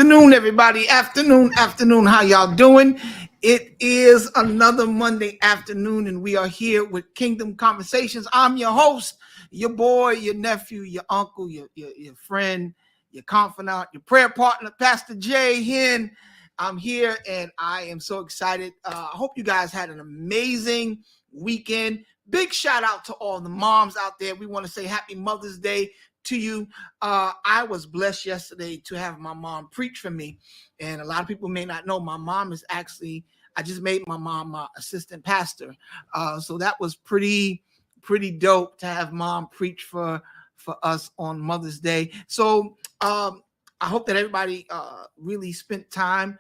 Afternoon, everybody. Afternoon. How y'all doing? It is another Monday afternoon, and we are here with Kingdom Conversations. I'm your host, your boy, your nephew, your uncle, your friend, your confidant, your prayer partner, Pastor Jay Hen. I'm here, and I am so excited. I hope you guys had an amazing weekend. Big shout out to all the moms out there. We want to say Happy Mother's Day to you. I was blessed yesterday to have my mom preach for me, and a lot of people may not know my mom is actually, I just made my mom my assistant pastor, so that was pretty dope to have mom preach for us on Mother's Day. So I hope that everybody really spent time.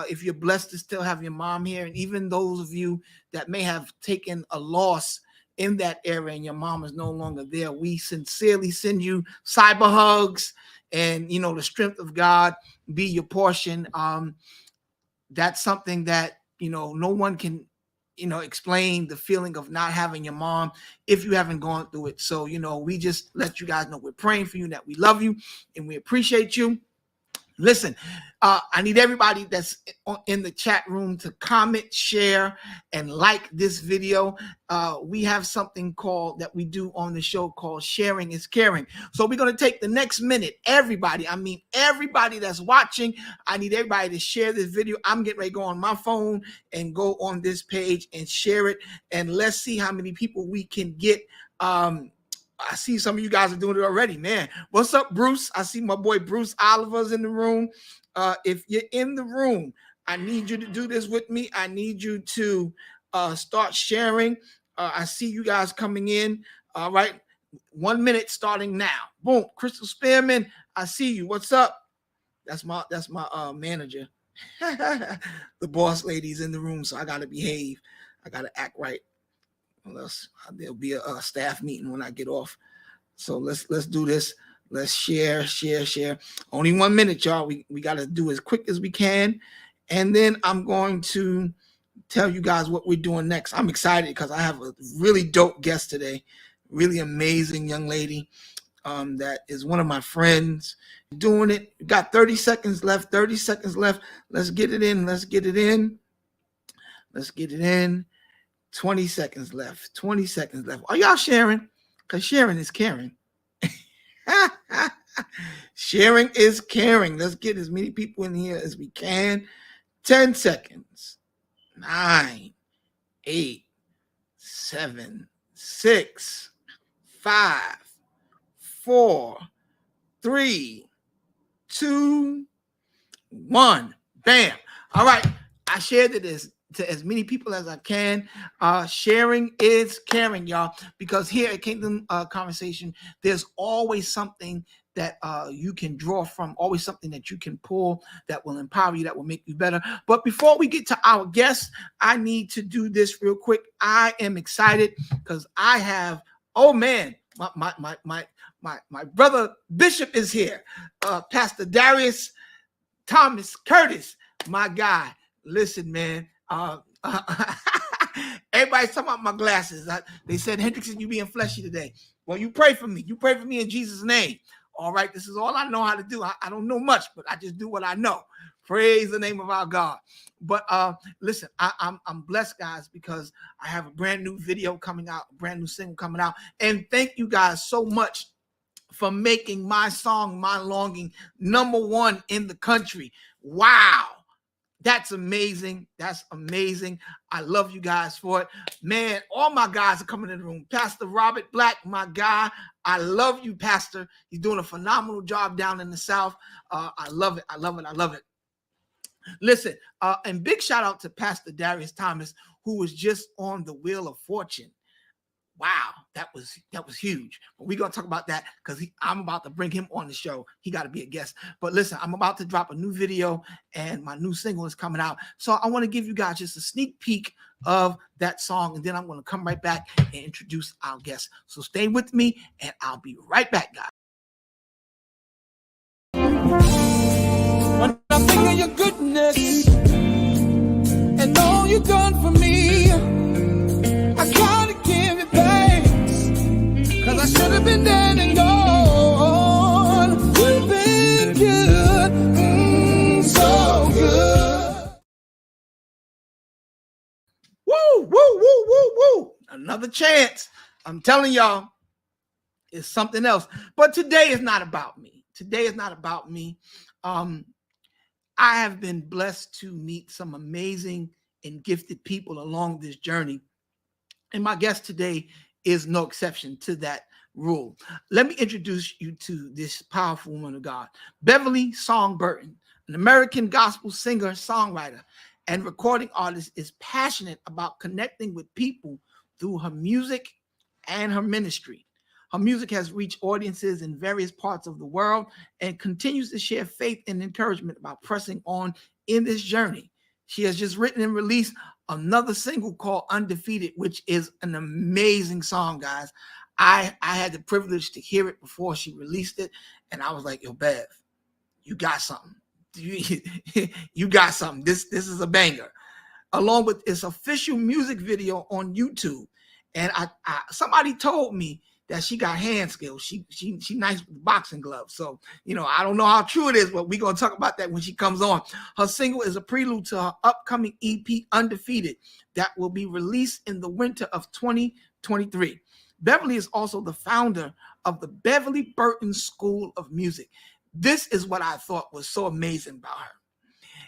If you're blessed to still have your mom here, and even those of you that may have taken a loss in that area and your mom is no longer there, we sincerely send you cyber hugs, and the strength of God be your portion. That's something that no one can explain, the feeling of not having your mom if you haven't gone through it. So we just let you guys know we're praying for you, that we love you and we appreciate you. Listen, I need everybody that's in the chat room to comment, share, and like this video. We have something that we do on the show called Sharing is Caring. So we're going to take the next minute. Everybody that's watching, I need everybody to share this video. I'm getting ready to go on my phone and go on this page and share it. And let's see how many people we can get. I see some of you guys are doing it already, man. What's up, Bruce? I see my boy Bruce Oliver's in the room. If you're in the room, I need you to do this with me. I need you to start sharing. I see you guys coming in. All right. 1 minute starting now. Boom. Crystal Spearman, I see you. What's up? That's my manager. The boss lady's in the room, so I gotta behave. I gotta act right. Unless there'll be a staff meeting when I get off. So let's do this. Let's share. Only 1 minute, y'all. We got to do as quick as we can. And then I'm going to tell you guys what we're doing next. I'm excited because I have a really dope guest today. Really amazing young lady that is one of my friends doing it. We got 30 seconds left. Let's get it in. 20 seconds left. Are y'all sharing? Because sharing is caring. Sharing is caring. Let's get as many people in here as we can. 10 seconds. 9, 8, 7, 6, 5, 4, 3, 2, 1. Bam. All right. I shared it to as many people as I can. Sharing is caring, y'all, because here at Kingdom Conversation, there's always something that you can draw from, always something that you can pull that will empower you, that will make you better. But before we get to our guests, I need to do this real quick. I am excited because I have, my brother Bishop is here. Pastor Darius Thomas Curtis, my guy. Listen, man. Everybody's talking about my glasses. They said, Hendrickson, you being fleshy today. Well, you pray for me. You pray for me in Jesus' name. All right. This is all I know how to do. I don't know much, but I just do what I know. Praise the name of our God. But listen, I'm blessed, guys, because I have a brand new video coming out, a brand new single coming out. And thank you guys so much for making my song, My Longing, #1 in the country. Wow. That's amazing. I love you guys for it. Man, all my guys are coming in the room. Pastor Robert Black, my guy. I love you, Pastor. He's doing a phenomenal job down in the South. I love it. Listen, and big shout out to Pastor Darius Thomas, who was just on the Wheel of Fortune. Wow, that was huge. But we're going to talk about that because I'm about to bring him on the show. He got to be a guest. But listen, I'm about to drop a new video and my new single is coming out. So I want to give you guys just a sneak peek of that song. And then I'm going to come right back and introduce our guest. So stay with me and I'll be right back, guys. When I think of your goodness and all you've done for me, I gotta give it thanks, 'cause I should have been dead and gone. You've been good. another chance. I'm telling y'all, it's something else. But today is not about me. Today is not about me. I have been blessed to meet some amazing and gifted people along this journey. And my guest today is no exception to that rule. Let me introduce you to this powerful woman of God, Beverly Song Burton, an American gospel singer, songwriter, and recording artist, is passionate about connecting with people through her music and her ministry. Her music has reached audiences in various parts of the world and continues to share faith and encouragement about pressing on in this journey. She has just written and released another single called Undefeated, which is an amazing song, guys. I had the privilege to hear it before she released it, and I was like, yo, Bev, you got something. You got something. This is a banger. Along with its official music video on YouTube. And I somebody told me that she got hand skills. She nice with boxing gloves. So, I don't know how true it is, but we're going to talk about that when she comes on. Her single is a prelude to her upcoming EP, Undefeated, that will be released in the winter of 2023. Beverly is also the founder of the Beverly Burton School of Music. This is what I thought was so amazing about her.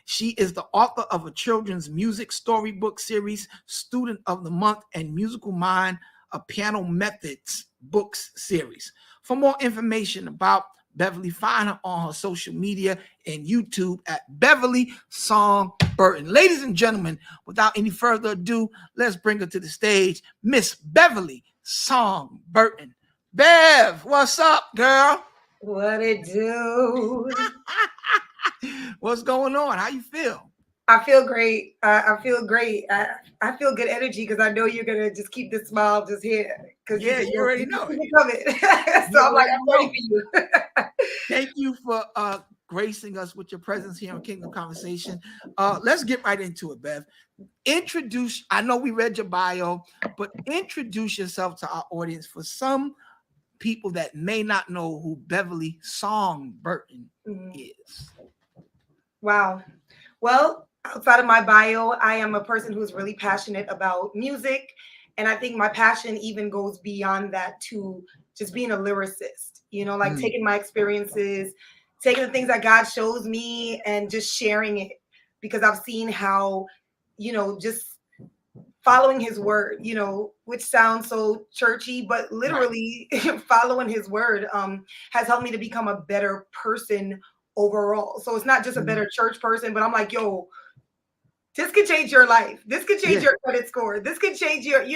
She is the author of a children's music storybook series, Student of the Month, and Musical Mind, a piano methods books series. For more information about Beverly, find her on her social media and YouTube at Beverly Song Burton. Ladies and gentlemen, without any further ado, let's bring her to the stage, Miss Beverly Song Burton. Bev, what's up, girl? What it do? What's going on? How you feel? I feel great. I feel great. I feel good energy because I know you're gonna just keep the smile just here. Because you already know it. So I'm like, I'm ready for you. Thank you for gracing us with your presence here on Kingdom Conversation. Let's get right into it, Bev. I know we read your bio, but introduce yourself to our audience for some people that may not know who Beverly Song Burton is. Wow. Well, outside of my bio, I am a person who's really passionate about music. And I think my passion even goes beyond that to just being a lyricist, taking my experiences, taking the things that God shows me and just sharing it, because I've seen how, just following his word, which sounds so churchy, but literally following his word has helped me to become a better person overall. So it's not just a better church person, but I'm like, yo, this could change your life. This could change your credit score. This could change your,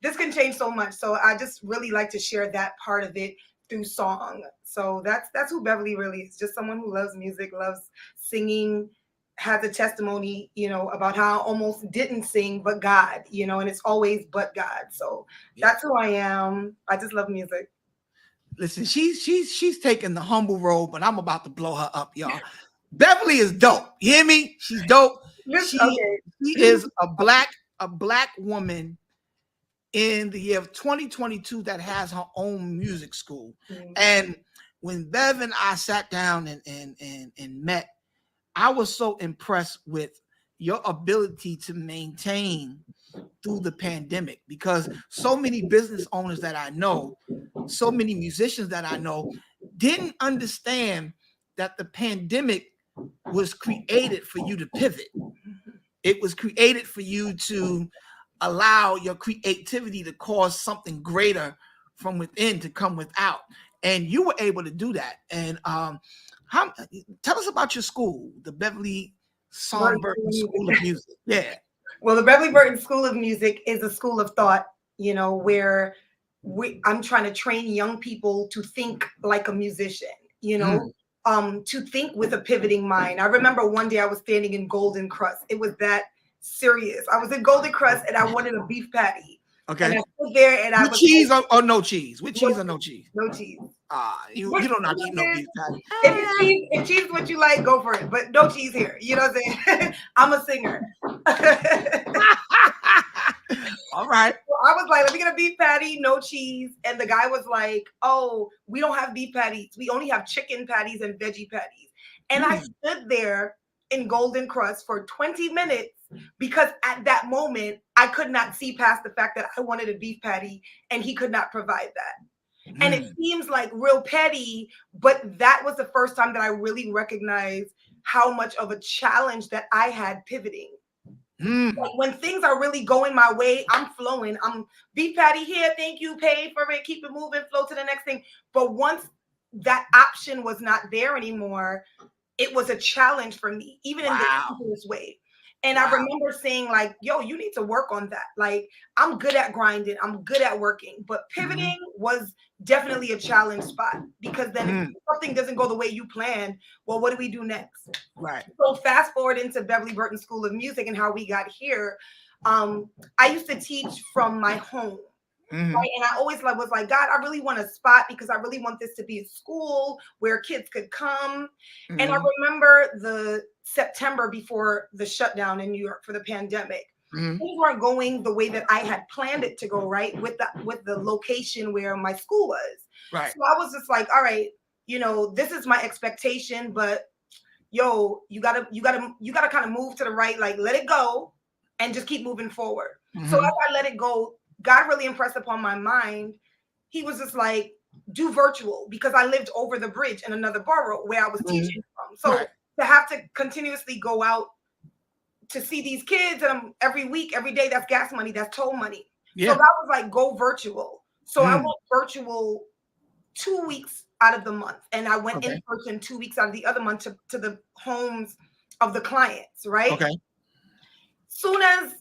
this can change so much. So I just really like to share that part of it through song. So that's who Beverly really is. Just someone who loves music, loves singing, has a testimony, about how I almost didn't sing, but God, and it's always but God. So that's who I am. I just love music. Listen, she's taking the humble role, but I'm about to blow her up, y'all. Beverly is dope. You hear me? She's dope. She is a black woman in the year of 2022 that has her own music school. And when Bev and I sat down and met, I was so impressed with your ability to maintain through the pandemic, because so many business owners that I know, so many musicians that I know, didn't understand that the pandemic was created for you to pivot. It was created for you to allow your creativity to cause something greater from within to come without. And you were able to do that. And tell us about your school, the Beverly Song Burton School of Music. Yeah. Well, the Beverly Burton School of Music is a school of thought, where I'm trying to train young people to think like a musician, to think with a pivoting mind. I remember one day I was standing in Golden Crust. It was that serious. I was in Golden Crust and I wanted a beef patty. Okay. And I stood there and with cheese or no cheese? With cheese or no cheese? No cheese. You don't know how to eat no beef patty. If cheese is what you like, go for it. But no cheese here. You know what I'm saying? I'm a singer. All right. So I was like, let me get a beef patty, no cheese. And the guy was like, oh, we don't have beef patties. We only have chicken patties and veggie patties. And I stood there in Golden Crust for 20 minutes because at that moment I could not see past the fact that I wanted a beef patty and he could not provide that. And it seems like real petty, but that was the first time that I really recognized how much of a challenge that I had pivoting. Like when things are really going my way, I'm flowing. I'm beef patty here, thank you, pay for it, keep it moving, flow to the next thing. But once that option was not there anymore, it was a challenge for me, even in the simplest way. And I remember saying like, yo, you need to work on that. Like, I'm good at grinding. I'm good at working. But pivoting was definitely a challenge spot, because then if something doesn't go the way you planned, well, what do we do next? Right. So fast forward into Beverly Burton School of Music and how we got here. I used to teach from my home. Right. And I always was like, God, I really want a spot because I really want this to be a school where kids could come. And I remember the September before the shutdown in New York for the pandemic. Things weren't going the way that I had planned it to go, right? With the location where my school was. Right. So I was just like, all right, this is my expectation, but yo, you gotta kind of move to the right, like let it go and just keep moving forward. So as I let it go, God really impressed upon my mind. He was just like, do virtual, because I lived over the bridge in another borough where I was teaching from. So to have to continuously go out to see these kids every week, every day, that's gas money, that's toll money. So that was like, go virtual. So I went virtual 2 weeks out of the month, and I went in person 2 weeks out of the other month to the homes of the clients, right? Okay. Soon as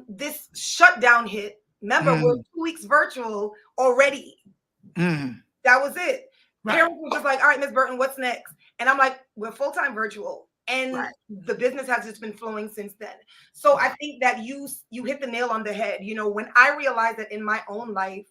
this shutdown hit, remember we're 2 weeks virtual already. That was it. Parents were just like, all right, Miss Burton, what's next? And I'm like, we're full-time virtual. And the business has just been flowing since then. So I think that you hit the nail on the head. When I realized that in my own life,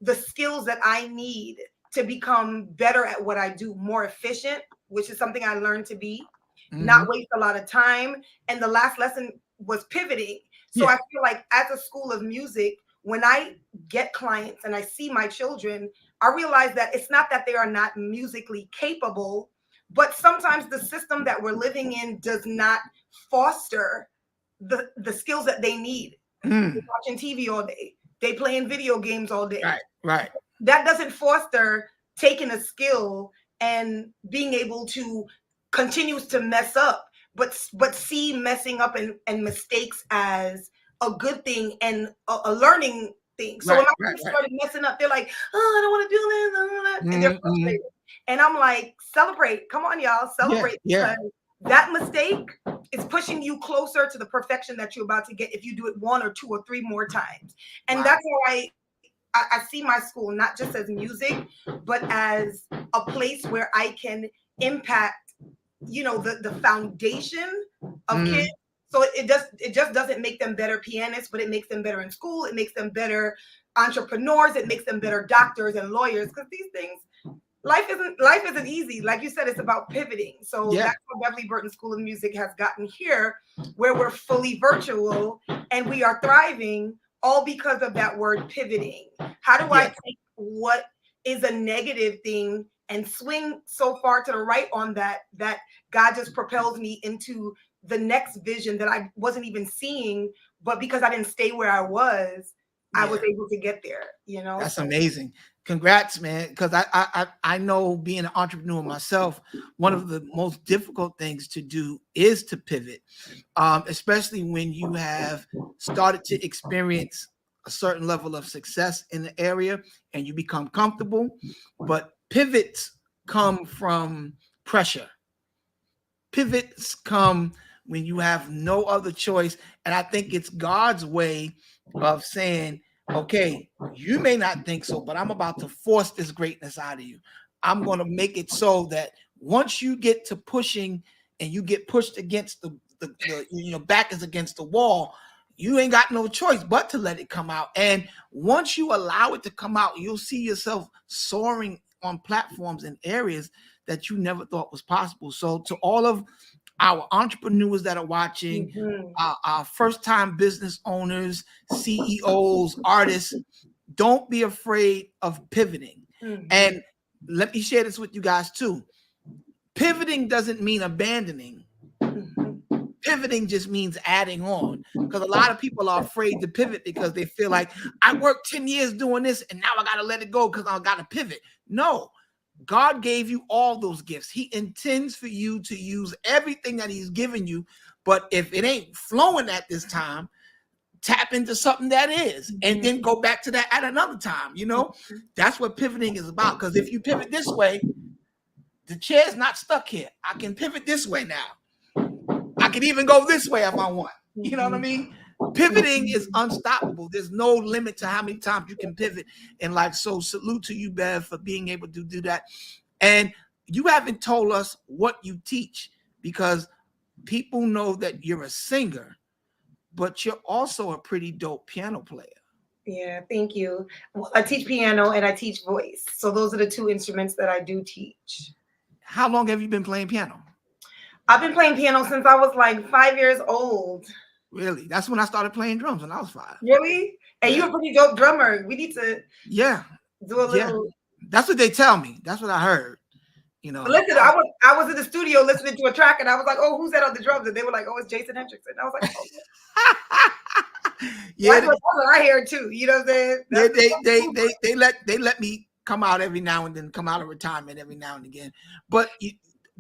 the skills that I need to become better at what I do, more efficient, which is something I learned to be, not waste a lot of time. And the last lesson was pivoting. So I feel like as a school of music, when I get clients and I see my children, I realize that it's not that they are not musically capable, but sometimes the system that we're living in does not foster the skills that they need. They're watching TV all day. They playing video games all day. Right. That doesn't foster taking a skill and being able to continues to mess up, but see messing up and mistakes as a good thing and a learning thing. So when my kids started messing up, they're like, oh, I don't want to do this. And they're frustrated. And I'm like, celebrate. Come on, y'all. Celebrate. Because that mistake is pushing you closer to the perfection that you're about to get if you do it 1 or 2 or 3 more times. And that's why I see my school not just as music, but as a place where I can impact the foundation of kids. So it just doesn't make them better pianists, but it makes them better in school. It makes them better entrepreneurs. It makes them better doctors and lawyers, because these things, life isn't easy. Like you said, it's about pivoting. So that's what Beverly Burton School of Music has gotten here, where we're fully virtual and we are thriving, all because of that word pivoting. How do I take what is a negative thing and swing so far to the right on that God just propels me into the next vision that I wasn't even seeing, but because I didn't stay where I was able to get there, That's amazing. Congrats, man. Because I know, being an entrepreneur myself, one of the most difficult things to do is to pivot, especially when you have started to experience a certain level of success in the area and you become comfortable. But pivots come from pressure. Pivots come when you have no other choice. And I think it's God's way of saying, okay, you may not think so, but I'm about to force this greatness out of you. I'm going to make it so that once you get to pushing and you get pushed against the back is against the wall, you ain't got no choice but to let it come out. And once you allow it to come out, you'll see yourself soaring on platforms and areas that you never thought was possible. So to all of our entrepreneurs that are watching, our first-time business owners, CEOs, artists, don't be afraid of pivoting. And let me share this with you guys too. Pivoting doesn't mean abandoning. pivoting just means adding on, because a lot of people are afraid to pivot because they feel like I worked 10 years doing this and now I got to let it go because I got to pivot. No, God gave you all those gifts. He intends for you to use everything that he's given you. But if it ain't flowing at this time, tap into something that is, and then go back to that at another time. You know, that's what pivoting is about. Because if you pivot this way, the chair's not stuck here. I can pivot this way now. I can even go this way if I want. You know what I mean? Pivoting is unstoppable. There's no limit to how many times you can pivot in life. So salute to you, Bev, for being able to do that. And you haven't told us what you teach, because people know that you're a singer, but you're also a pretty dope piano player. Yeah, thank you. Well, I teach piano and I teach voice. So those are the two instruments that I do teach. How long have you been playing piano? I've been playing piano since I was like 5 years old. Really? That's when I started playing drums, when I was 5. Really? And you're a pretty dope drummer. We need to do a little. Yeah. That's what they tell me. That's what I heard. You know. Listen, I was in the studio listening to a track, and I was like, "Oh, who's that on the drums?" And they were like, "Oh, it's Jason Hendrickson." I was like, "Oh, yeah." That's what I hear too. You know what I'm saying? They let me come out every now and then, come out of retirement every now and again. But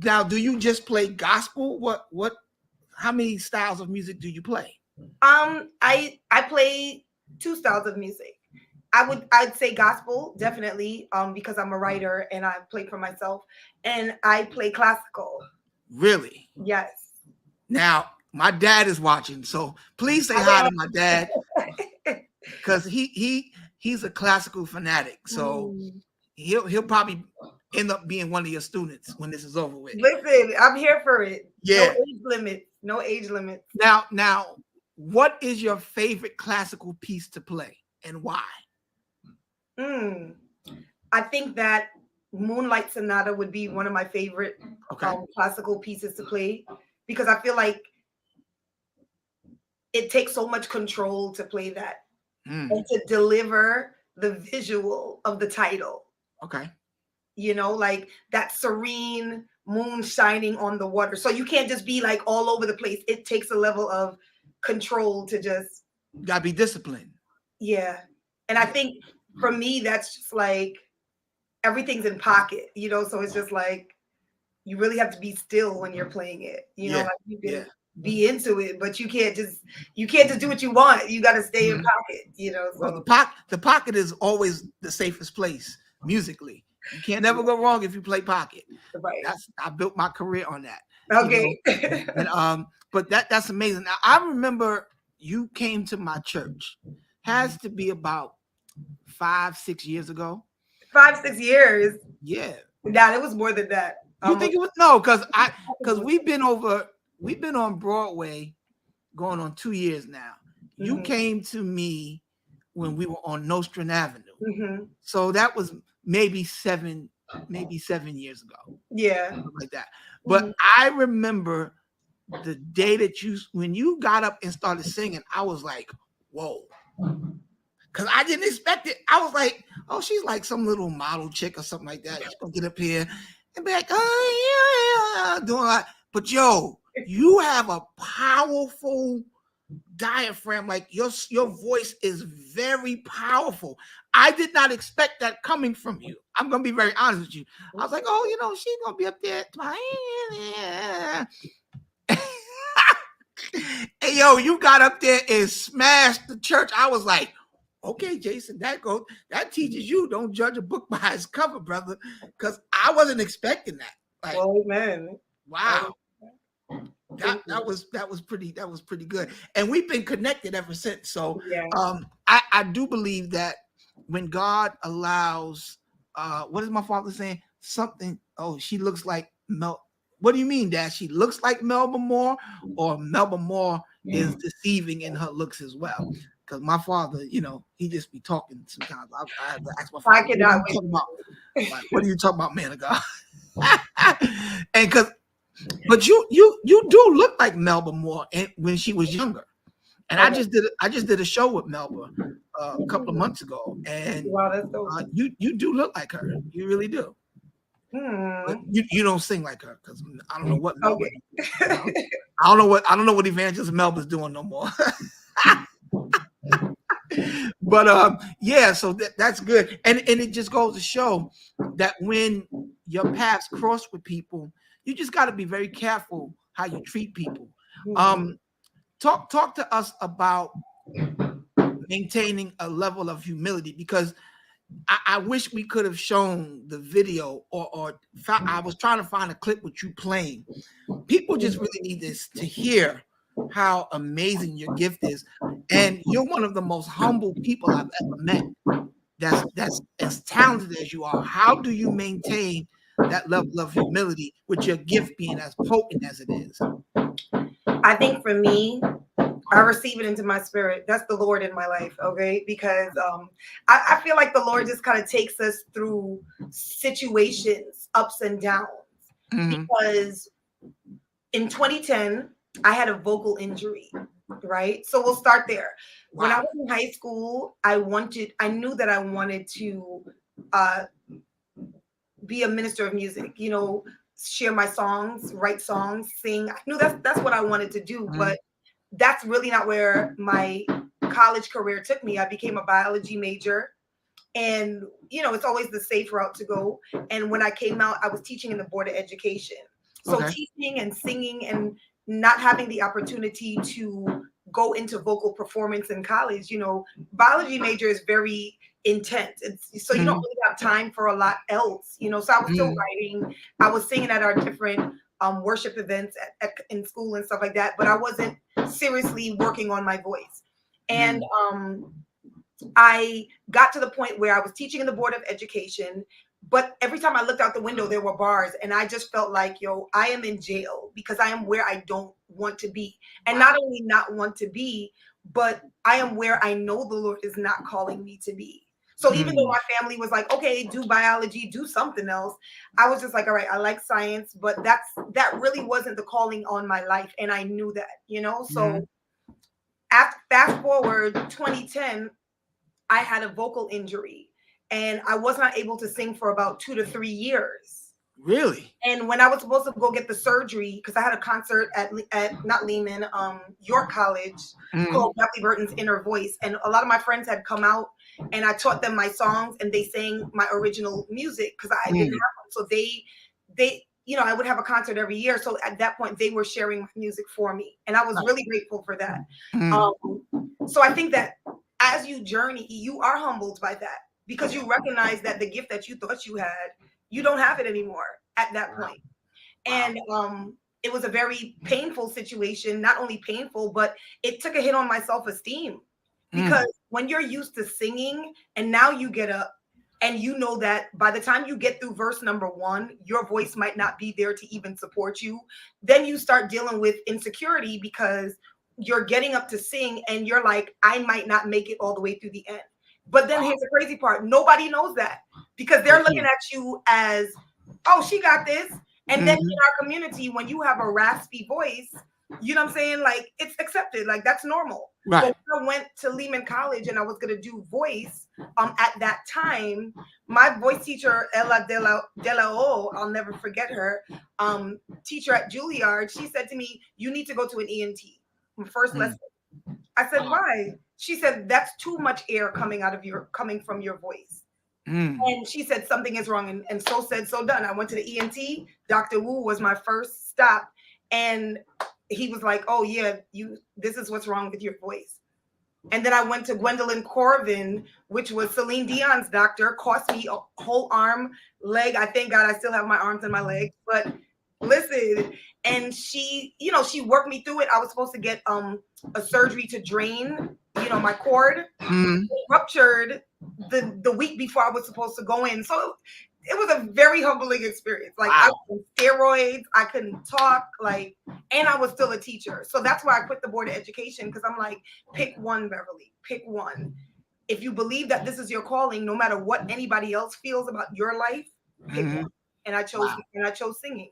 now, do you just play gospel? What? How many styles of music do you play? I play 2 styles of music. I'd say gospel, definitely, because I'm a writer and I play for myself, and I play classical. Really? Yes. Now, my dad is watching, so please say hi to my dad, because he's a classical fanatic. So he'll probably end up being one of your students when this is over with. Listen, I'm here for it. Yeah. No age limit. Now, what is your favorite classical piece to play and why? I think that Moonlight Sonata would be one of my favorite classical pieces to play, because I feel like it takes so much control to play that and to deliver the visual of the title. Okay. You know, like that serene moon shining on the water. So you can't just be like all over the place. It takes a level of control to just. You gotta be disciplined. Yeah. And I think for me, that's just like everything's in pocket, you know, so it's just like you really have to be still when you're playing it, you know, like you can be into it, but you can't just do what you want. You got to stay in pocket, you know. So. Well, the pocket is always the safest place musically. You can't never go wrong if you play pocket. Right. I built my career on that. Okay. You know? And, but that's amazing. Now, I remember you came to my church. Has to be about 5-6 years ago. 5-6 years. Yeah. Nah, it was more than that. You think it was? No, because we've been on Broadway going on 2 years now. You came to me when we were on Nostrand Avenue. So that was maybe 7 years ago. Yeah. Something like that. But I remember the day that when you got up and started singing, I was like, whoa. Because I didn't expect it. I was like, oh, she's like some little model chick or something like that. She's going to get up here and be like, oh, yeah, doing that. But, yo, you have a powerful diaphragm. Like, your voice is very powerful. I did not expect that coming from you. I'm going to be very honest with you. I was like, oh, you know, she's going to be up there. Hey, yo, you got up there and smashed the church. I was like, okay, Jason, that teaches you don't judge a book by its cover, brother, because I wasn't expecting that. Like, oh man, wow, that was pretty good, and we've been connected ever since. So, I do believe that when God allows, what is my father saying? Something. Oh, she looks like Mel. What do you mean, Dad? She looks like Melba Moore, or Melba Moore is deceiving in her looks as well? Because my father, you know, he just be talking sometimes. I have to ask my father, what are you talking about, man of God? And but you do look like Melba Moore when she was younger. And I just did a show with Melba a couple of months ago, and you do look like her. You really do. But you don't sing like her, because I don't know what Melba. Okay. I don't know what Evangelist Melba's doing no more. But yeah, so that's good. And it just goes to show that when your paths cross with people, you just got to be very careful how you treat people. Talk to us about maintaining a level of humility, because I wish we could have shown the video, or I was trying to find a clip with you playing. People just really need this to hear how amazing your gift is. And you're one of the most humble people I've ever met. That's as talented as you are. How do you maintain that level of humility with your gift being as potent as it is? I think for me, I receive it into my spirit. That's the Lord in my life, okay? Because I feel like the Lord just kind of takes us through situations, ups and downs. Because in 2010, I had a vocal injury, right? So we'll start there. Wow. When I was in high school, I knew that I wanted to be a minister of music, you know, share my songs, write songs, sing. I knew that's what I wanted to do, but that's really not where my college career took me. I became a biology major, and you know, it's always the safe route to go. And when I came out, I was teaching in the Board of Education. So teaching and singing and not having the opportunity to go into vocal performance in college, you know, biology major is very intense. So you don't really have time for a lot else, you know. So I was still writing, I was singing at our different worship events in school and stuff like that, but I wasn't seriously working on my voice. And I got to the point where I was teaching in the Board of Education, but every time I looked out the window, there were bars, and I just felt like, yo, I am in jail because I am where I don't want to be. And not only not want to be, but I am where I know the Lord is not calling me to be. So even though my family was like, okay, do biology, do something else, I was just like, all right, I like science, but that really wasn't the calling on my life. And I knew that, you know. So fast forward 2010, I had a vocal injury, and I was not able to sing for about 2 to 3 years. Really? And when I was supposed to go get the surgery, because I had a concert at not Lehman, York College, called Beverly Burton's Inner Voice, and a lot of my friends had come out, and I taught them my songs, and they sang my original music because I didn't have one. So they, you know, I would have a concert every year. So at that point, they were sharing my music for me, and I was really grateful for that. So I think that as you journey, you are humbled by that, because you recognize that the gift that you thought you had, you don't have it anymore at that point. And it was a very painful situation, not only painful, but it took a hit on my self-esteem, because when you're used to singing and now you get up and you know that by the time you get through verse number 1, your voice might not be there to even support you, then you start dealing with insecurity because you're getting up to sing and you're like, I might not make it all the way through the end. But then here's the crazy part. Nobody knows that, because they're looking at you as, oh, she got this. And then in our community, when you have a raspy voice, you know what I'm saying? Like, it's accepted. Like, that's normal. Right. But when I went to Lehman College and I was going to do voice, at that time, my voice teacher, Ella de la O, I'll never forget her, teacher at Juilliard, she said to me, you need to go to an ENT. My first lesson. I said, why? She said, that's too much air coming from your voice. And she said, something is wrong. And so said, so done. I went to the ENT. Dr. Wu was my first stop. And he was like, oh yeah, this is what's wrong with your voice. And then I went to Gwendolyn Corvin, which was Celine Dion's doctor, cost me a whole arm, leg. I thank God I still have my arms and my legs, but listen. And she, you know, she worked me through it. I was supposed to get a surgery to drain, you know, my cord. It ruptured the week before I was supposed to go in. So it was a very humbling experience. Like, I was on steroids, I couldn't talk, like, and I was still a teacher. So that's why I quit the Board of Education, because I'm like, pick one, Beverly, pick one. If you believe that this is your calling, no matter what anybody else feels about your life, pick one. And I chose singing.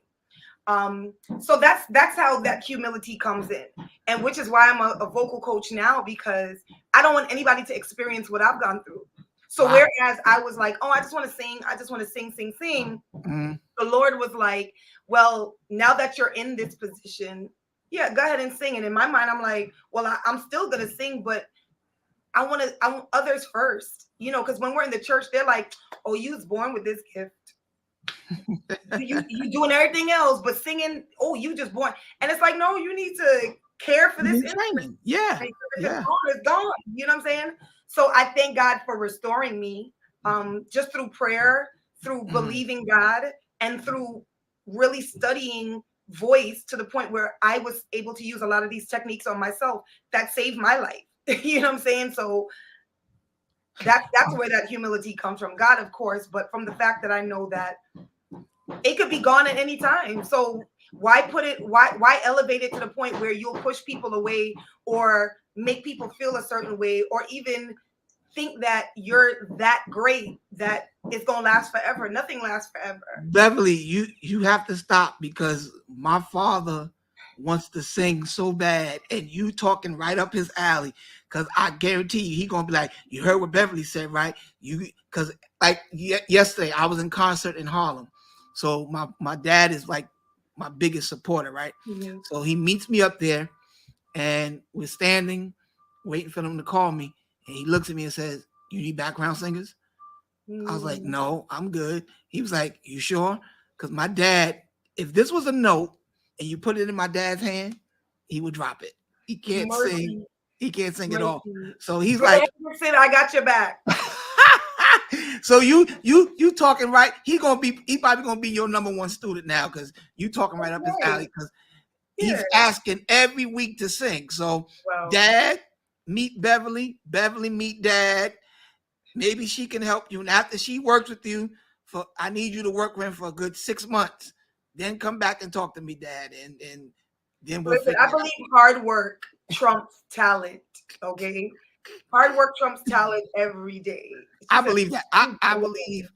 So that's how that humility comes in, and which is why I'm a vocal coach now, because I don't want anybody to experience what I've gone through. So Wow. whereas I was like, oh, I just want to sing, I just want to sing, Mm. the Lord was like, well, now that you're in this position, yeah, go ahead and sing. And in my mind, I'm like, well, I'm still gonna sing, but I want others first, because when we're in the church, they're like, oh, you was born with this gift. You doing everything else, but singing, oh, you just born. And it's like, no, you need to care for You this need instrument. training. Yeah. If it's Yeah. gone, it's gone. You know what I'm saying? So I thank God for restoring me, just through prayer, through believing God, and through really studying voice to the point where I was able to use a lot of these techniques on myself that saved my life. You know what I'm saying? So that's where that humility comes from. God, of course, but from the fact that I know that it could be gone at any time. So why elevate it to the point where you'll push people away or make people feel a certain way or even think that you're that great that it's gonna last forever. Nothing lasts forever. Beverly, you have to stop because my father wants to sing so bad, and you talking right up his alley. Because I guarantee you, he gonna be like, "You heard what Beverly said, right?" Because like yesterday, I was in concert in Harlem, so my dad is like my biggest supporter, right? Mm-hmm. So he meets me up there, and we're standing, waiting for him to call me, and he looks at me and says, "You need background singers?" I was like, no, I'm good. He was like, you sure? Because my dad, if this was a note and you put it in my dad's hand, he would drop it. He can't sing. Mercy, He can't sing at all. mercy. So he's Go like, ahead and sit, I got your back. so you talking right. He probably gonna be your number one student now because you talking right up his alley because he's asking every week to sing. So Wow. Dad, meet Beverly. Beverly, meet Dad. Maybe she can help you. And after she works with you I need you to work with him for a good 6 months. Then come back and talk to me, Dad. And then we'll Listen, figure I it believe hard work trumps talent. Okay. Hard work trumps talent every day. I believe that. I believe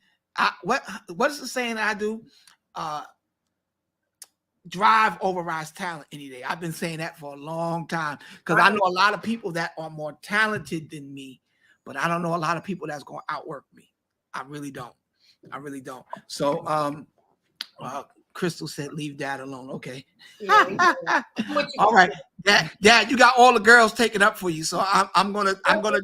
what is the saying I do? Drive overrides talent any day. I've been saying that for a long time because I know a lot of people that are more talented than me, but I don't know a lot of people that's going to outwork me. I really don't. So, Crystal said, "Leave Dad alone." Okay. Yeah, All right, Dad, you got all the girls taken up for you, so I'm gonna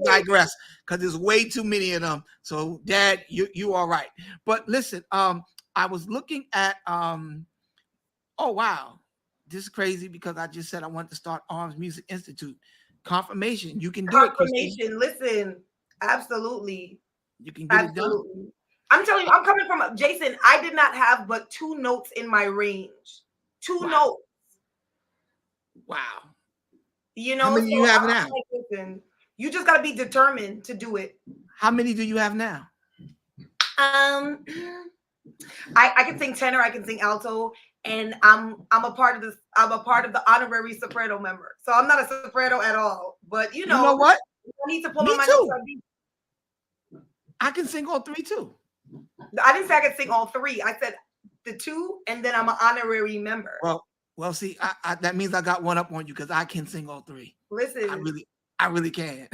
digress because there's way too many of them. So, Dad, you all right? But listen, I was looking at oh wow, this is crazy because I just said I want to start Arms Music Institute. Confirmation, you can do it, confirmation. Listen, absolutely. You can get it done. I'm telling you, I'm coming from Jason. I did not have but 2 notes in my range. 2 notes. Wow. You know, how many do you have now? Like, listen, you just got to be determined to do it. How many do you have now? I can sing tenor, I can sing alto, and I'm a part of this. I'm a part of the honorary soprano member. So I'm not a soprano at all. But you know what? I need to pull on my notes. I can sing all 3 too. I didn't say I could sing all 3. I said the 2, and then I'm an honorary member. Well, see, I that means I got one up on you because I can sing all 3. Listen, I really can.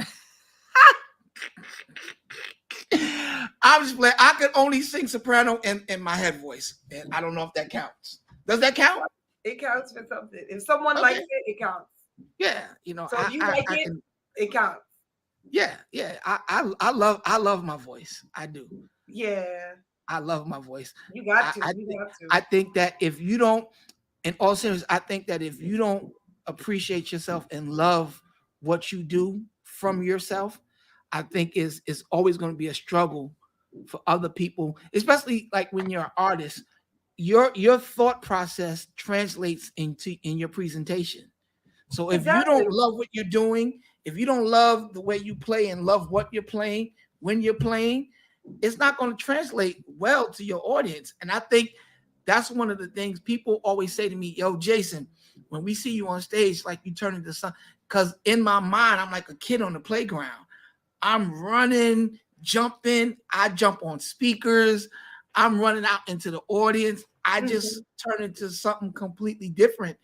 I'm just playing. I can only sing soprano in my head voice, and I don't know if that counts. Does that count? It counts for something. If someone likes it, it counts. Yeah, you know. So if you like it, it counts. Yeah. I love my voice. I do. Yeah. I love my voice. You got to. I think that if you don't, in all seriousness, I think that if you don't appreciate yourself and love what you do from yourself, I think is always going to be a struggle for other people, especially like when you're an artist. Your thought process translates in your presentation. So if you don't love what you're doing, if you don't love the way you play and love what you're playing when you're playing, it's not going to translate well to your audience. And I think that's one of the things people always say to me, yo, Jason, when we see you on stage, like you turn into something, because in my mind, I'm like a kid on the playground. I'm running, jumping. I jump on speakers. I'm running out into the audience. I just turn into something completely different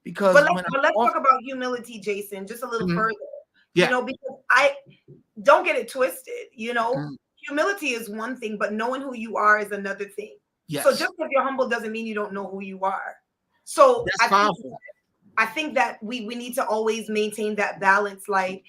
because let's talk about humility, Jason, just a little further. Yeah. You know, because I don't get it twisted. You know, humility is one thing, but knowing who you are is another thing. Yes. So just because you're humble doesn't mean you don't know who you are. So That's powerful. I think that we need to always maintain that balance. Like,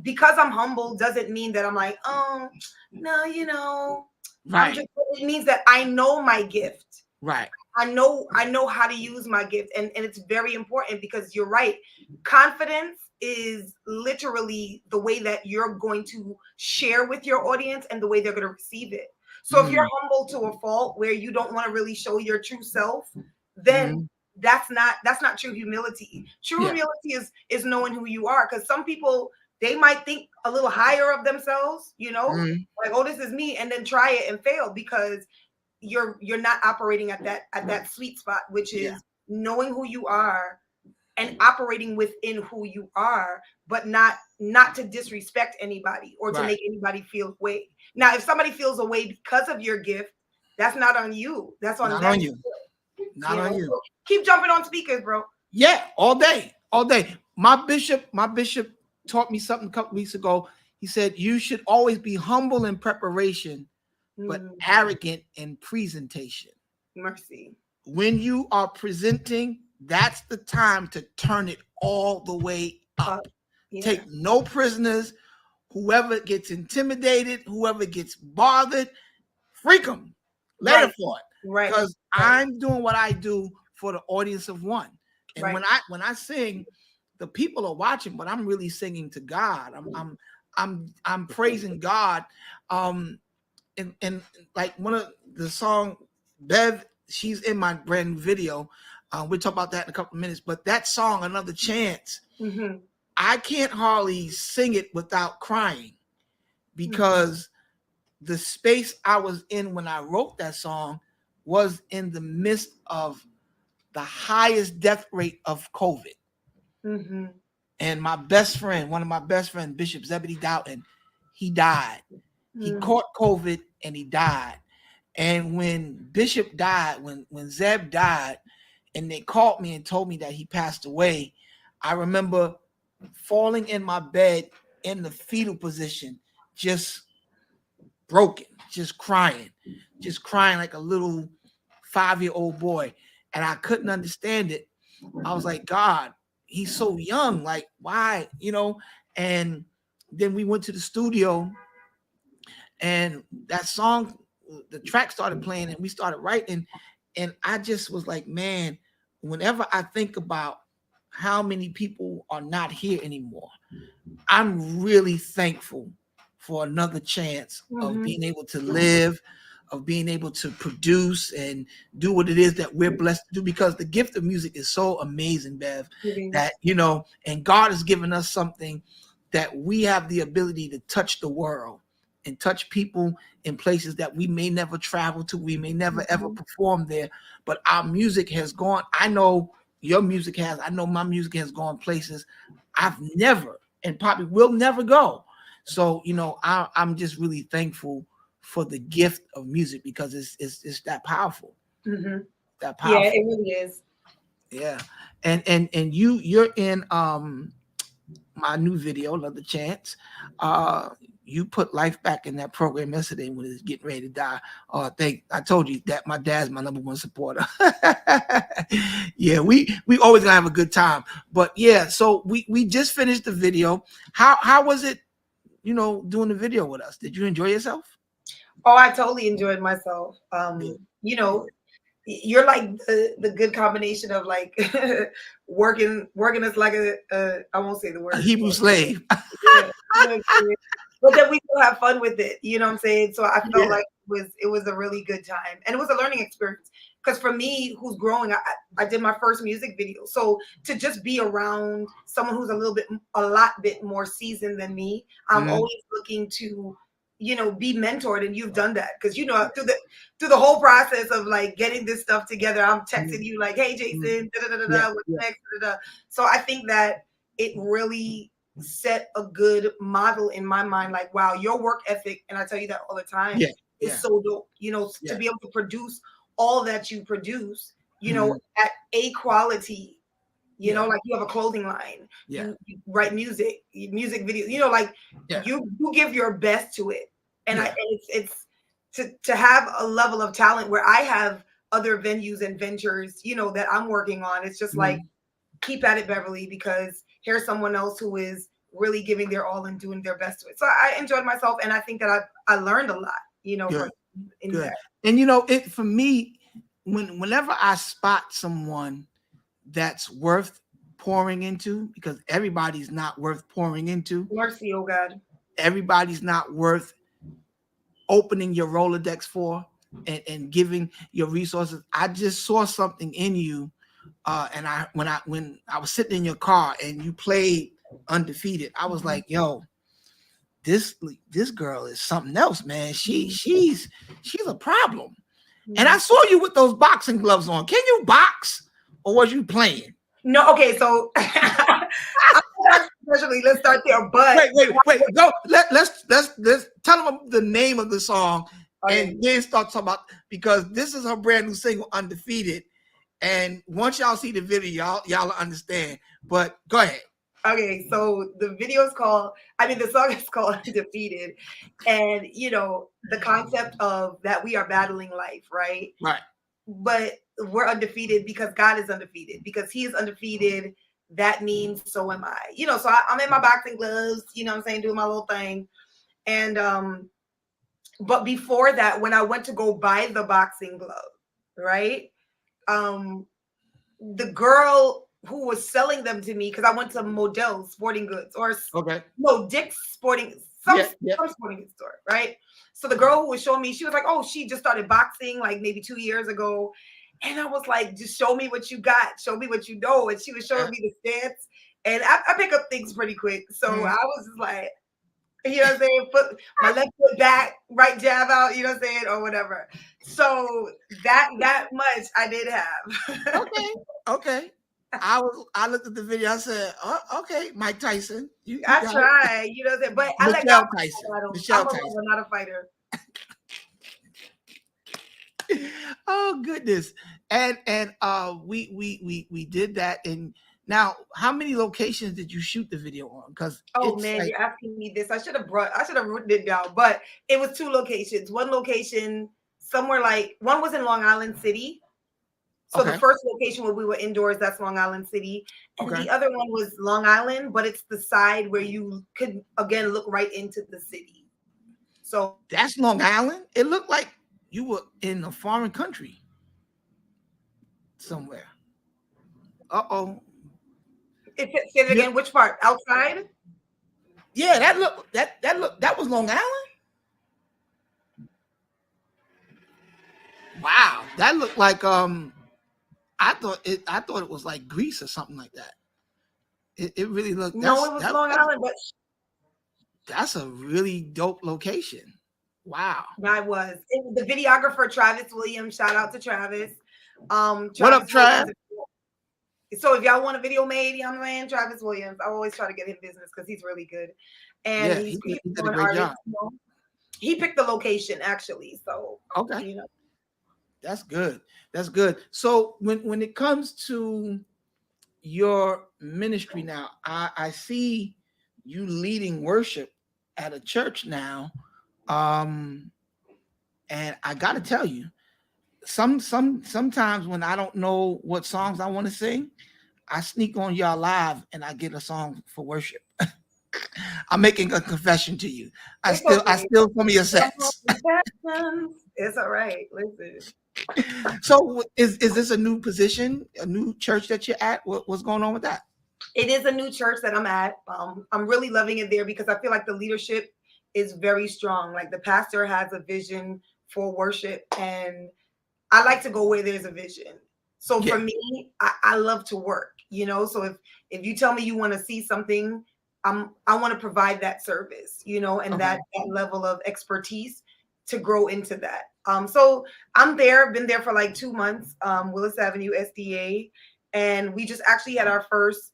because I'm humble doesn't mean that I'm like, oh no, I'm Right. just, it means that I know my gift. Right. I know how to use my gift. And it's very important, because you're right. Confidence is literally the way that you're going to share with your audience and the way they're going to receive it. So if you're humble to a fault where you don't want to really show your true self, then that's not true humility. True humility is knowing who you are. Because some people, they might think a little higher of themselves, like, oh, this is me, and then try it and fail, because you're not operating at that sweet spot, which is knowing who you are and operating within who you are, but not to disrespect anybody or to make anybody feel away. Now, if somebody feels away because of your gift, that's not on you. That's on Not them. on you. Not on you. So keep jumping on speakers, bro. Yeah, all day, all day. My bishop taught me something a couple weeks ago. He said you should always be humble in preparation, but arrogant in presentation. Mercy. When you are presenting, that's the time to turn it all the way up. Take no prisoners. Whoever gets intimidated, whoever gets bothered, freak them. Let it for it. Right. Because I'm doing what I do for the audience of one. And when I sing, the people are watching, but I'm really singing to God. I'm praising God. And like one of the song, Bev, she's in my brand new video. We'll talk about that in a couple of minutes. But that song, Another Chance, I can't hardly sing it without crying, because the space I was in when I wrote that song was in the midst of the highest death rate of COVID. And my best friend, one of my best friends, Bishop Zebedee Doughton, he died. He caught COVID and he died. And when Bishop died, when Zeb died, and they called me and told me that he passed away, I remember falling in my bed in the fetal position, just broken, just crying like a little 5-year-old boy. And I couldn't understand it. I was like, God, he's so young. Like, why? And then we went to the studio, and that song, the track started playing, and we started writing. And I just was like, man, whenever I think about how many people are not here anymore, I'm really thankful for another chance of being able to live, of being able to produce and do what it is that we're blessed to do, because the gift of music is so amazing, Bev, that, and God has given us something that we have the ability to touch the world and touch people in places that we may never travel to. We may never ever perform there, but our music has gone. I know your music has, I know my music has gone places I've never and probably will never go. So, I'm just really thankful for the gift of music, because it's that powerful. That powerful. Yeah, it really is. Yeah. And you're in my new video, Another Chance. You put life back in that program yesterday when it's getting ready to die. I told you that my dad's my number one supporter. Yeah, we always gonna have a good time. But yeah, so we just finished the video. How was it, doing the video with us? Did you enjoy yourself? Oh, I totally enjoyed myself. You're like the good combination of like working us like a I won't say the word, a Hebrew slave. Yeah, but then we still have fun with it. You know what I'm saying? So I felt like it was a really good time, and it was a learning experience. Because for me, who's growing, I did my first music video. So to just be around someone who's a lot bit more seasoned than me, I'm always looking to, be mentored, and you've done that, because through the whole process of like getting this stuff together, I'm texting you like, hey Jason, what's next? So I think that it really set a good model in my mind, like, wow, your work ethic, and I tell you that all the time, is so dope. To be able to produce all that you produce, at a quality, like you have a clothing line, you write music videos, like you give your best to it. And Yeah. it's to have a level of talent where I have other venues and ventures, that I'm working on. It's just like, Mhm. keep at it, Beverly, because here's someone else who is really giving their all and doing their best to it. So I enjoyed myself, and I think that I learned a lot, Good. from in Good. that. And it for me, whenever I spot someone that's worth pouring into, because everybody's not worth pouring into, Mercy, oh God. everybody's not worth opening your Rolodex for and giving your resources. I just saw something in you. And when I was sitting in your car and you played Undefeated, I was like, yo, this girl is something else, man. She's a problem. And I saw you with those boxing gloves on. Can you box, or was you playing? No, okay, so especially let's start there. But Wait. Go. Let's tell them the name of the song, okay. and then start talking about, because this is her brand new single, Undefeated. And once y'all see the video, y'all understand. But go ahead. Okay, so the song is called Undefeated. And, the concept of that we are battling life, right? Right. But we're undefeated because God is undefeated. Because He is undefeated, that means so am I. So I'm in my boxing gloves, what I'm saying, doing my little thing. And, but before that, when I went to go buy the boxing glove, right? The girl who was selling them to me, because I went to Modell's Sporting Goods, or Okay. no, Dick's Sporting, some sporting goods store, right? So the girl who was showing me, she was like, oh, she just started boxing like maybe 2 years ago. And I was like, just show me what you got. Show me what you know. And she was showing me the stance. And I pick up things pretty quick. So I was just like, what I'm saying? Put my left foot back, right jab out, what I'm saying? Or whatever. So that much I did have. Okay. I looked at the video. I said, oh, okay, Mike Tyson. You I got try, what I'm saying? But I let God Tyson. fight. Michelle I'm a Tyson. lover, not a fighter. Oh goodness. And we did that. And now, how many locations did you shoot the video on? Because Man, you're asking me this. I should have written it down, but it was 2 locations. One location somewhere, like, one was in Long Island City. So the first location where we were indoors, that's Long Island City. And the other one was Long Island, but it's the side where you could again look right into the city. So that's Long Island. It looked like you were in a foreign country somewhere. Uh-oh. Say it again. Which part? Outside? Yeah, that was Long Island. Wow, that looked like I thought it was like Greece or something like that. It really looked. No, it was Long Island, but that's a really dope location. Wow. I was. The videographer Travis Williams. Shout out to Travis. What up, Trav? So if y'all want a video made, I'm saying Travis Williams. I always try to get him business because he's really good. And he did a great artist, job. He picked the location actually. So okay, that's good. That's good. So when it comes to your ministry now, I see you leading worship at a church now. And I gotta tell you, sometimes when I don't know what songs I want to sing, I sneak on y'all live and I get a song for worship. I'm making a confession to you. I steal some of your sets. It's all right. Listen. So is this a new position, a new church that you're at? What's going on with that? It is a new church that I'm at. I'm really loving it there because I feel like the leadership is very strong. Like the pastor has a vision for worship, and I like to go where there's a vision. So for me, I love to work, So if you tell me you want to see something, I want to provide that service, and that level of expertise to grow into that. So I'm there, been there for like 2 months, Willis Avenue SDA, and we just actually had our first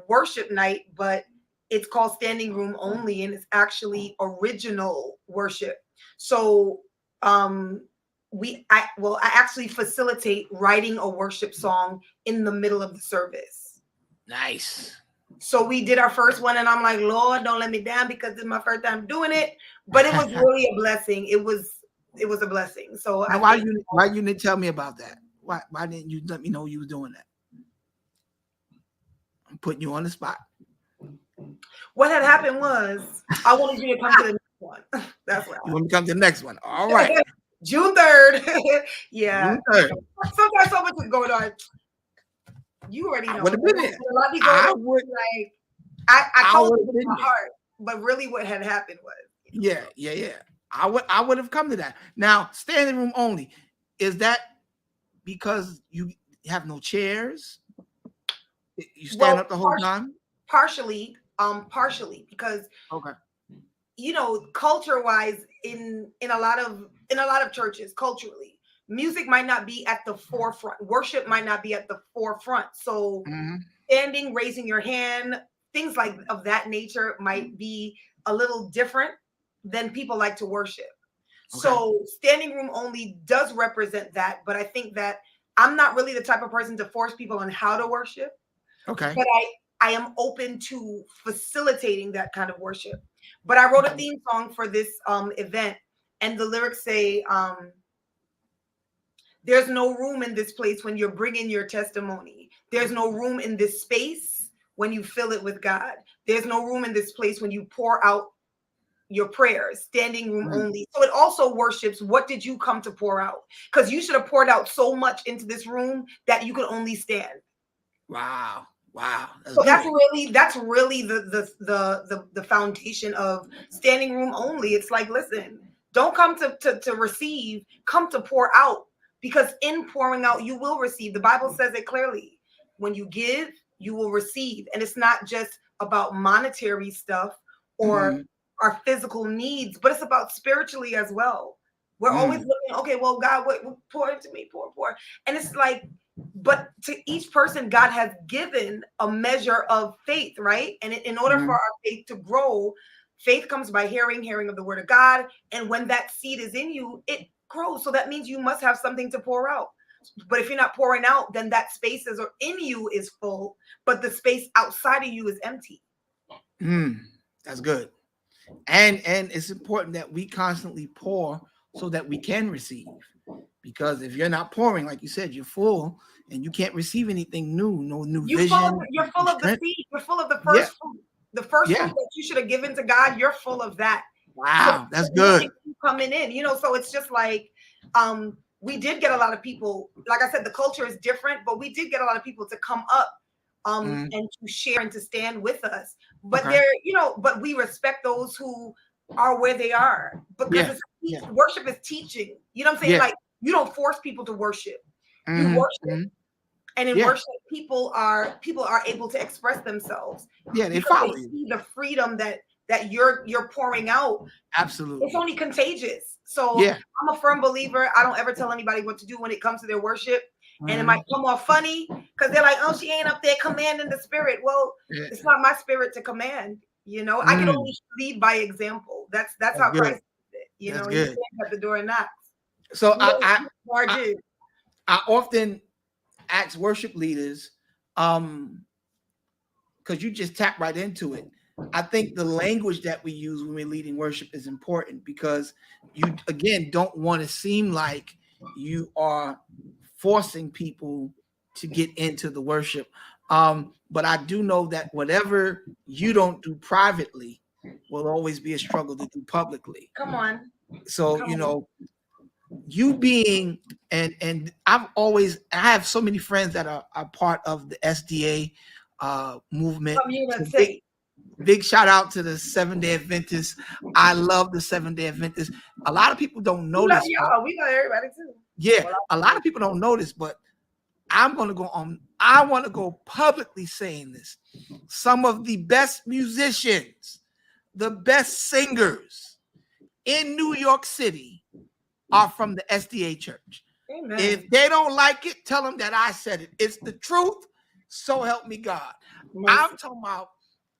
worship night, but it's called Standing Room Only, and it's actually original worship. So I actually facilitate writing a worship song in the middle of the service. Nice. So we did our first one, and I'm like, Lord, don't let me down because this is my first time doing it. But it was really a blessing. It was a blessing. So Now, why you didn't tell me about that? Why didn't you let me know you was doing that? I'm putting you on the spot. What had happened was I wanted you to come to the next one. That's what You want me to come to the next one? All right. June 3rd. Yeah. June 3rd. Sometimes so much is going on. You already know. I would have been there. A lot be going I on. would. I told you in been my there. heart, but really what had happened was. Yeah. I would have come to that. Now, standing room only. Is that because you have no chairs? You stand up the whole time? Partially because Okay. Culture-wise, in a lot of churches, culturally, music might not be at the forefront. Worship might not be at the forefront. So standing, raising your hand, things like of that nature might be a little different than people like to worship. Okay. So standing room only does represent that, but I think that I'm not really the type of person to force people on how to worship. Okay. But I am open to facilitating that kind of worship. But I wrote a theme song for this event, and the lyrics say, there's no room in this place when you're bringing your testimony. There's no room in this space when you fill it with God. There's no room in this place when you pour out your prayers, standing room only. So it also worships, what did you come to pour out? Because you should have poured out so much into this room that you could only stand. Wow. So that's really the foundation of standing room only. It's like, listen, don't come to receive, come to pour out, because in pouring out, you will receive. The Bible says it clearly. When you give, you will receive. And it's not just about monetary stuff or our physical needs, but it's about spiritually as well. We're always looking, okay, well, God, what pour into me, pour. And it's like, but to each person, God has given a measure of faith, right? And in order for our faith to grow, faith comes by hearing of the word of God. And when that seed is in you, it grows. So that means you must have something to pour out. But if you're not pouring out, then that space in you is full, but the space outside of you is empty. That's good. And it's important that we constantly pour so that we can receive. Because if you're not pouring, like you said, you're full and you can't receive anything new, no new vision. You're full of the seed. You're full of the first fruit. The first fruit that you should have given to God, you're full of that. Wow, so that's good. Coming in, so it's just like, we did get a lot of people, like I said, the culture is different, but we did get a lot of people to come up and to share and to stand with us. But but we respect those who are where they are, because worship is teaching. You know what I'm saying? Like, you don't force people to worship. You worship. And in worship, people are able to express themselves. Yeah, they follow you. See the freedom that you're pouring out. Absolutely. It's only contagious. So I'm a firm believer. I don't ever tell anybody what to do when it comes to their worship. And it might come off funny because they're like, oh, she ain't up there commanding the spirit. Well, it's not my spirit to command. I can only lead by example. That's how Christ did it. He stands at the door and knocks. So I often ask worship leaders, because you just tap right into it. I think the language that we use when we're leading worship is important, because you, again, don't want to seem like you are forcing people to get into the worship. But I do know that whatever you don't do privately will always be a struggle to do publicly. Come on. So, you being, and I have so many friends that are part of the SDA movement. So big shout out to the 7-Day Adventists. I love the 7-Day Adventists. A lot of people don't know this. We love everybody too. Yeah, a lot of people don't know this, but I'm going to go on. I want to go publicly saying this. Some of the best musicians, the best singers in New York City are from the SDA church. Amen. If they don't like it, tell them that I said it. It's the truth. So help me God. I'm talking about,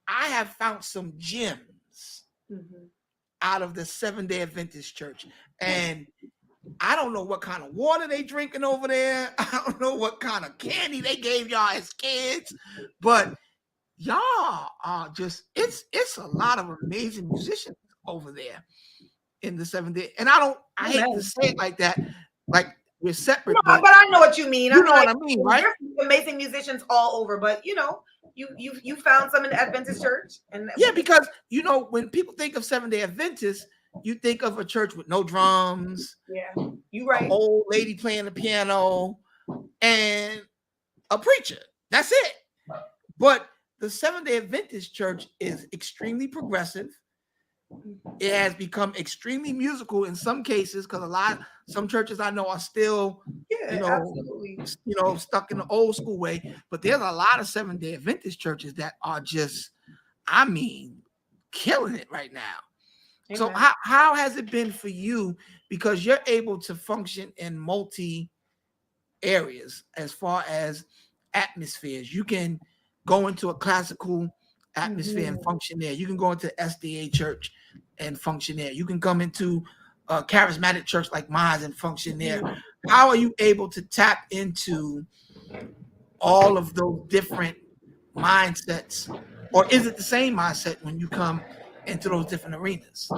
I have found some gems out of the 7-Day Adventist church. And I don't know what kind of water they drinking over there. I don't know what kind of candy they gave y'all as kids, but y'all are just it's a lot of amazing musicians over there in the Seventh Day. And I hate to Amen. say it like that, like we're No, separate, but but I know what you mean. I you mean, know what like I mean, right? there's amazing musicians all over, but you found some in the Adventist church, and Yeah, because when people think of Seventh-day Adventists, you think of a church with no drums, yeah, you an right. old lady playing the piano, and a preacher. That's it. But the Seventh-day Adventist church is extremely progressive. It has become extremely musical in some cases because some churches I know are still, Yeah, absolutely. stuck in the old school way. But there's a lot of Seventh-day Adventist churches that are just, I mean, killing it right now. So Amen. how has it been for you? Because you're able to function in multi areas as far as atmospheres. You can go into a classical atmosphere and Mhm. function there. You can go into SDA church and function there. You can come into a charismatic church like mine and function there. Mhm. How are you able to tap into all of those different mindsets? Or is it the same mindset when you come into those different arenas?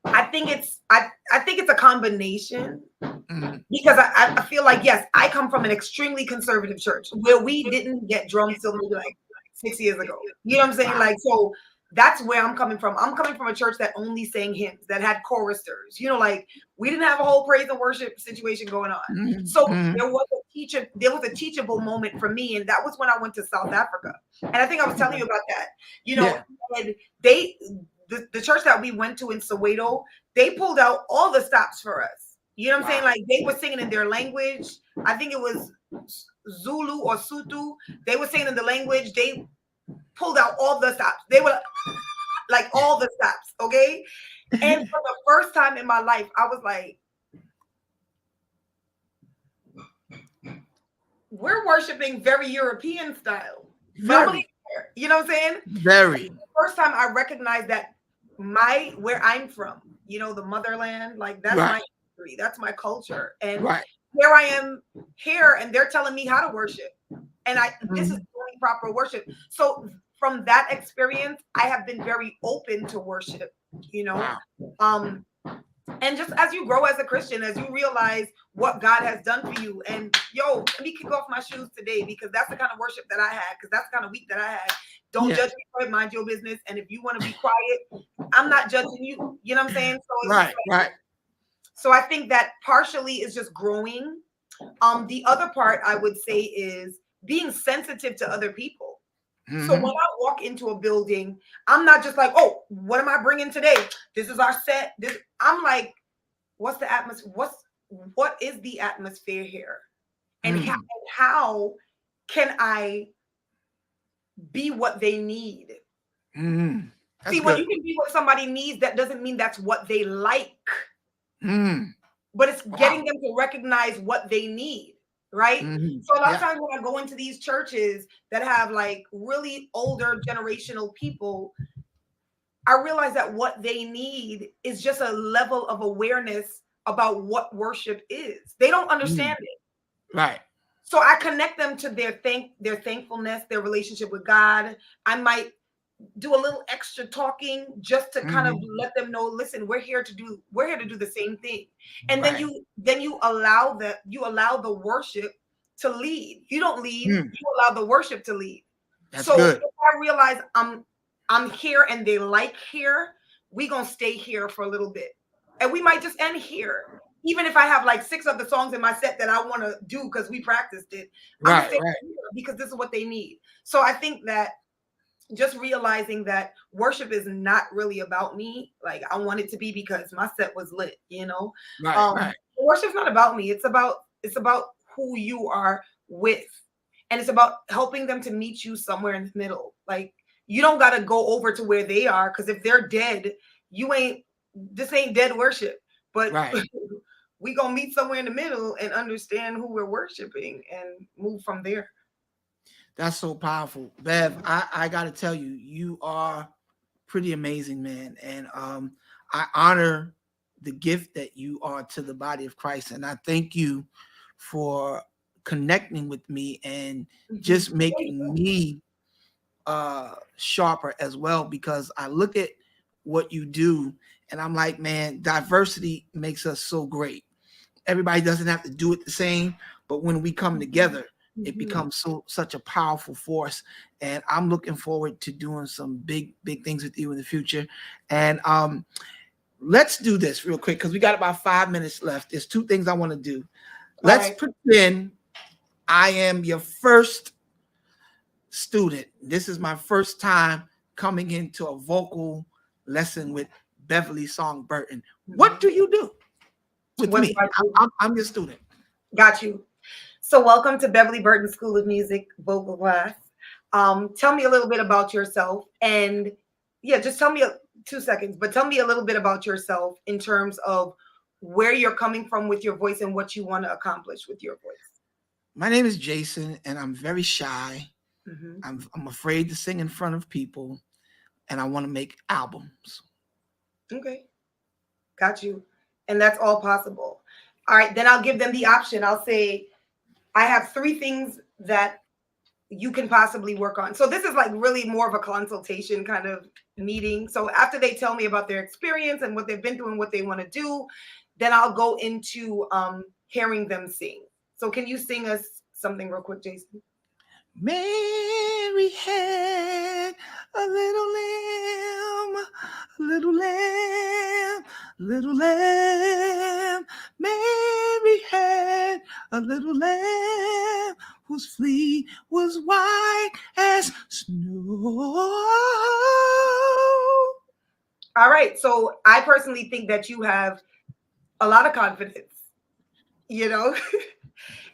I think it's a combination Mhm. because I feel like, yes, I come from an extremely conservative church where we didn't get drums till maybe like 6 years ago. You know what I'm saying? Wow. Like, so that's where I'm coming from. I'm coming from a church that only sang hymns, that had choristers. Like we didn't have a whole praise and worship situation going on. Mhm. So Mhm. there was a teachable moment for me, and that was when I went to South Africa. And I think I was telling you about that. Yeah. And the church that we went to in Soweto, they pulled out all the stops for us. You know what I'm saying? Wow. Like they were singing in their language. I think it was Zulu or Sutu. They were singing in the language. They pulled out all the stops. They were like all the stops. Okay. And for the first time in my life, I was like, we're worshiping very European style. But I'm gonna Very, you know what I'm saying? very. The first time I recognized that where I'm from, the motherland, like that's Right. my history, that's my culture. And Right. here I am here, and they're telling me how to worship. And this is Mhm. only proper worship. So from that experience, I have been very open to worship, you know. Wow. Um, and just as you grow as a Christian, as you realize what God has done for you, and let me kick off my shoes today because that's the kind of worship that I had, because that's the kind of week that I had. Don't Yeah. judge me for it, mind your business. And if you want to be quiet, I'm not judging you. You know what I'm saying? So it's just Right. Right. so I think that partially is just growing. The other part I would say is being sensitive to other people. So when Mhm. I walk into a building, I'm not just like, oh, what am I bringing today? This is our set. I'm like, what's the atmosphere? What is the atmosphere here? And Mm. how can I be what they need? Mm. That's See, when good. you can be what somebody needs, that doesn't mean that's what they like, Mm. but it's Wow. getting them to recognize what they need, right? Mhm. So a lot of Yeah. times when I go into these churches that have like really older generational people, I realize that what they need is just a level of awareness about what worship is. They don't Mm. understand it. Right. So I connect them to their thankfulness, their relationship with God. I might do a little extra talking just to kind of Mhm. let them know, listen, we're here to do the same thing. And then Right. you allow the worship to lead. You don't lead, Mm. you allow the worship to lead. That's So good. if I realize I'm here and they like here, we gonna stay here for a little bit. And we might just end here. Even if I have like 6 other songs in my set that I want to do because we practiced it, I'm gonna Right. stay Right. here because this is what they need. So I think that just realizing that worship is not really about me. Like I want it to be because my set was lit. Right. Right. Worship's not about me. It's about who you are with. And it's about helping them to meet you somewhere in the middle. Like you don't gotta go over to where they are, because if they're dead, you ain't this ain't dead worship. But Right. we gonna meet somewhere in the middle and understand who we're worshiping and move from there. That's so powerful, Bev. I got to tell you, you are pretty amazing, man, and I honor the gift that you are to the body of Christ, and I thank you for connecting with me and Mhm. just making me sharper as well, because I look at what you do and I'm like, man, diversity makes us so great. Everybody doesn't have to do it the same, but when we come Mhm. together, it Mhm. becomes such a powerful force. And I'm looking forward to doing some big things with you in the future. And let's do this real quick because we got about 5 minutes left. There's two things I want to do. All Let's right. pretend I am your first student. This is my first time coming into a vocal lesson with Beverly Song Burton. What Mhm. do you do with What do me? I do? I'm your student. Got you. So, welcome to Beverly Burton School of Music vocal class. Tell me a little bit about yourself, and yeah, just tell me 2 seconds, but tell me a little bit about yourself in terms of where you're coming from with your voice and what you want to accomplish with your voice. My name is Jason, and I'm very shy. Hmm. I'm afraid to sing in front of people, and I want to make albums. Okay, got you. And that's all possible. All right, then I'll give them the option. I'll say, I have three things that you can possibly work on. So this is like really more of a consultation kind of meeting. So after they tell me about their experience and what they've been through and what they want to do, then I'll go into hearing them sing. So can you sing us something real quick, Jason? Mary had a little lamb, a little lamb, little lamb. Mary had a little lamb whose fleece was white as snow. All right. So I personally think that you have a lot of confidence, you know,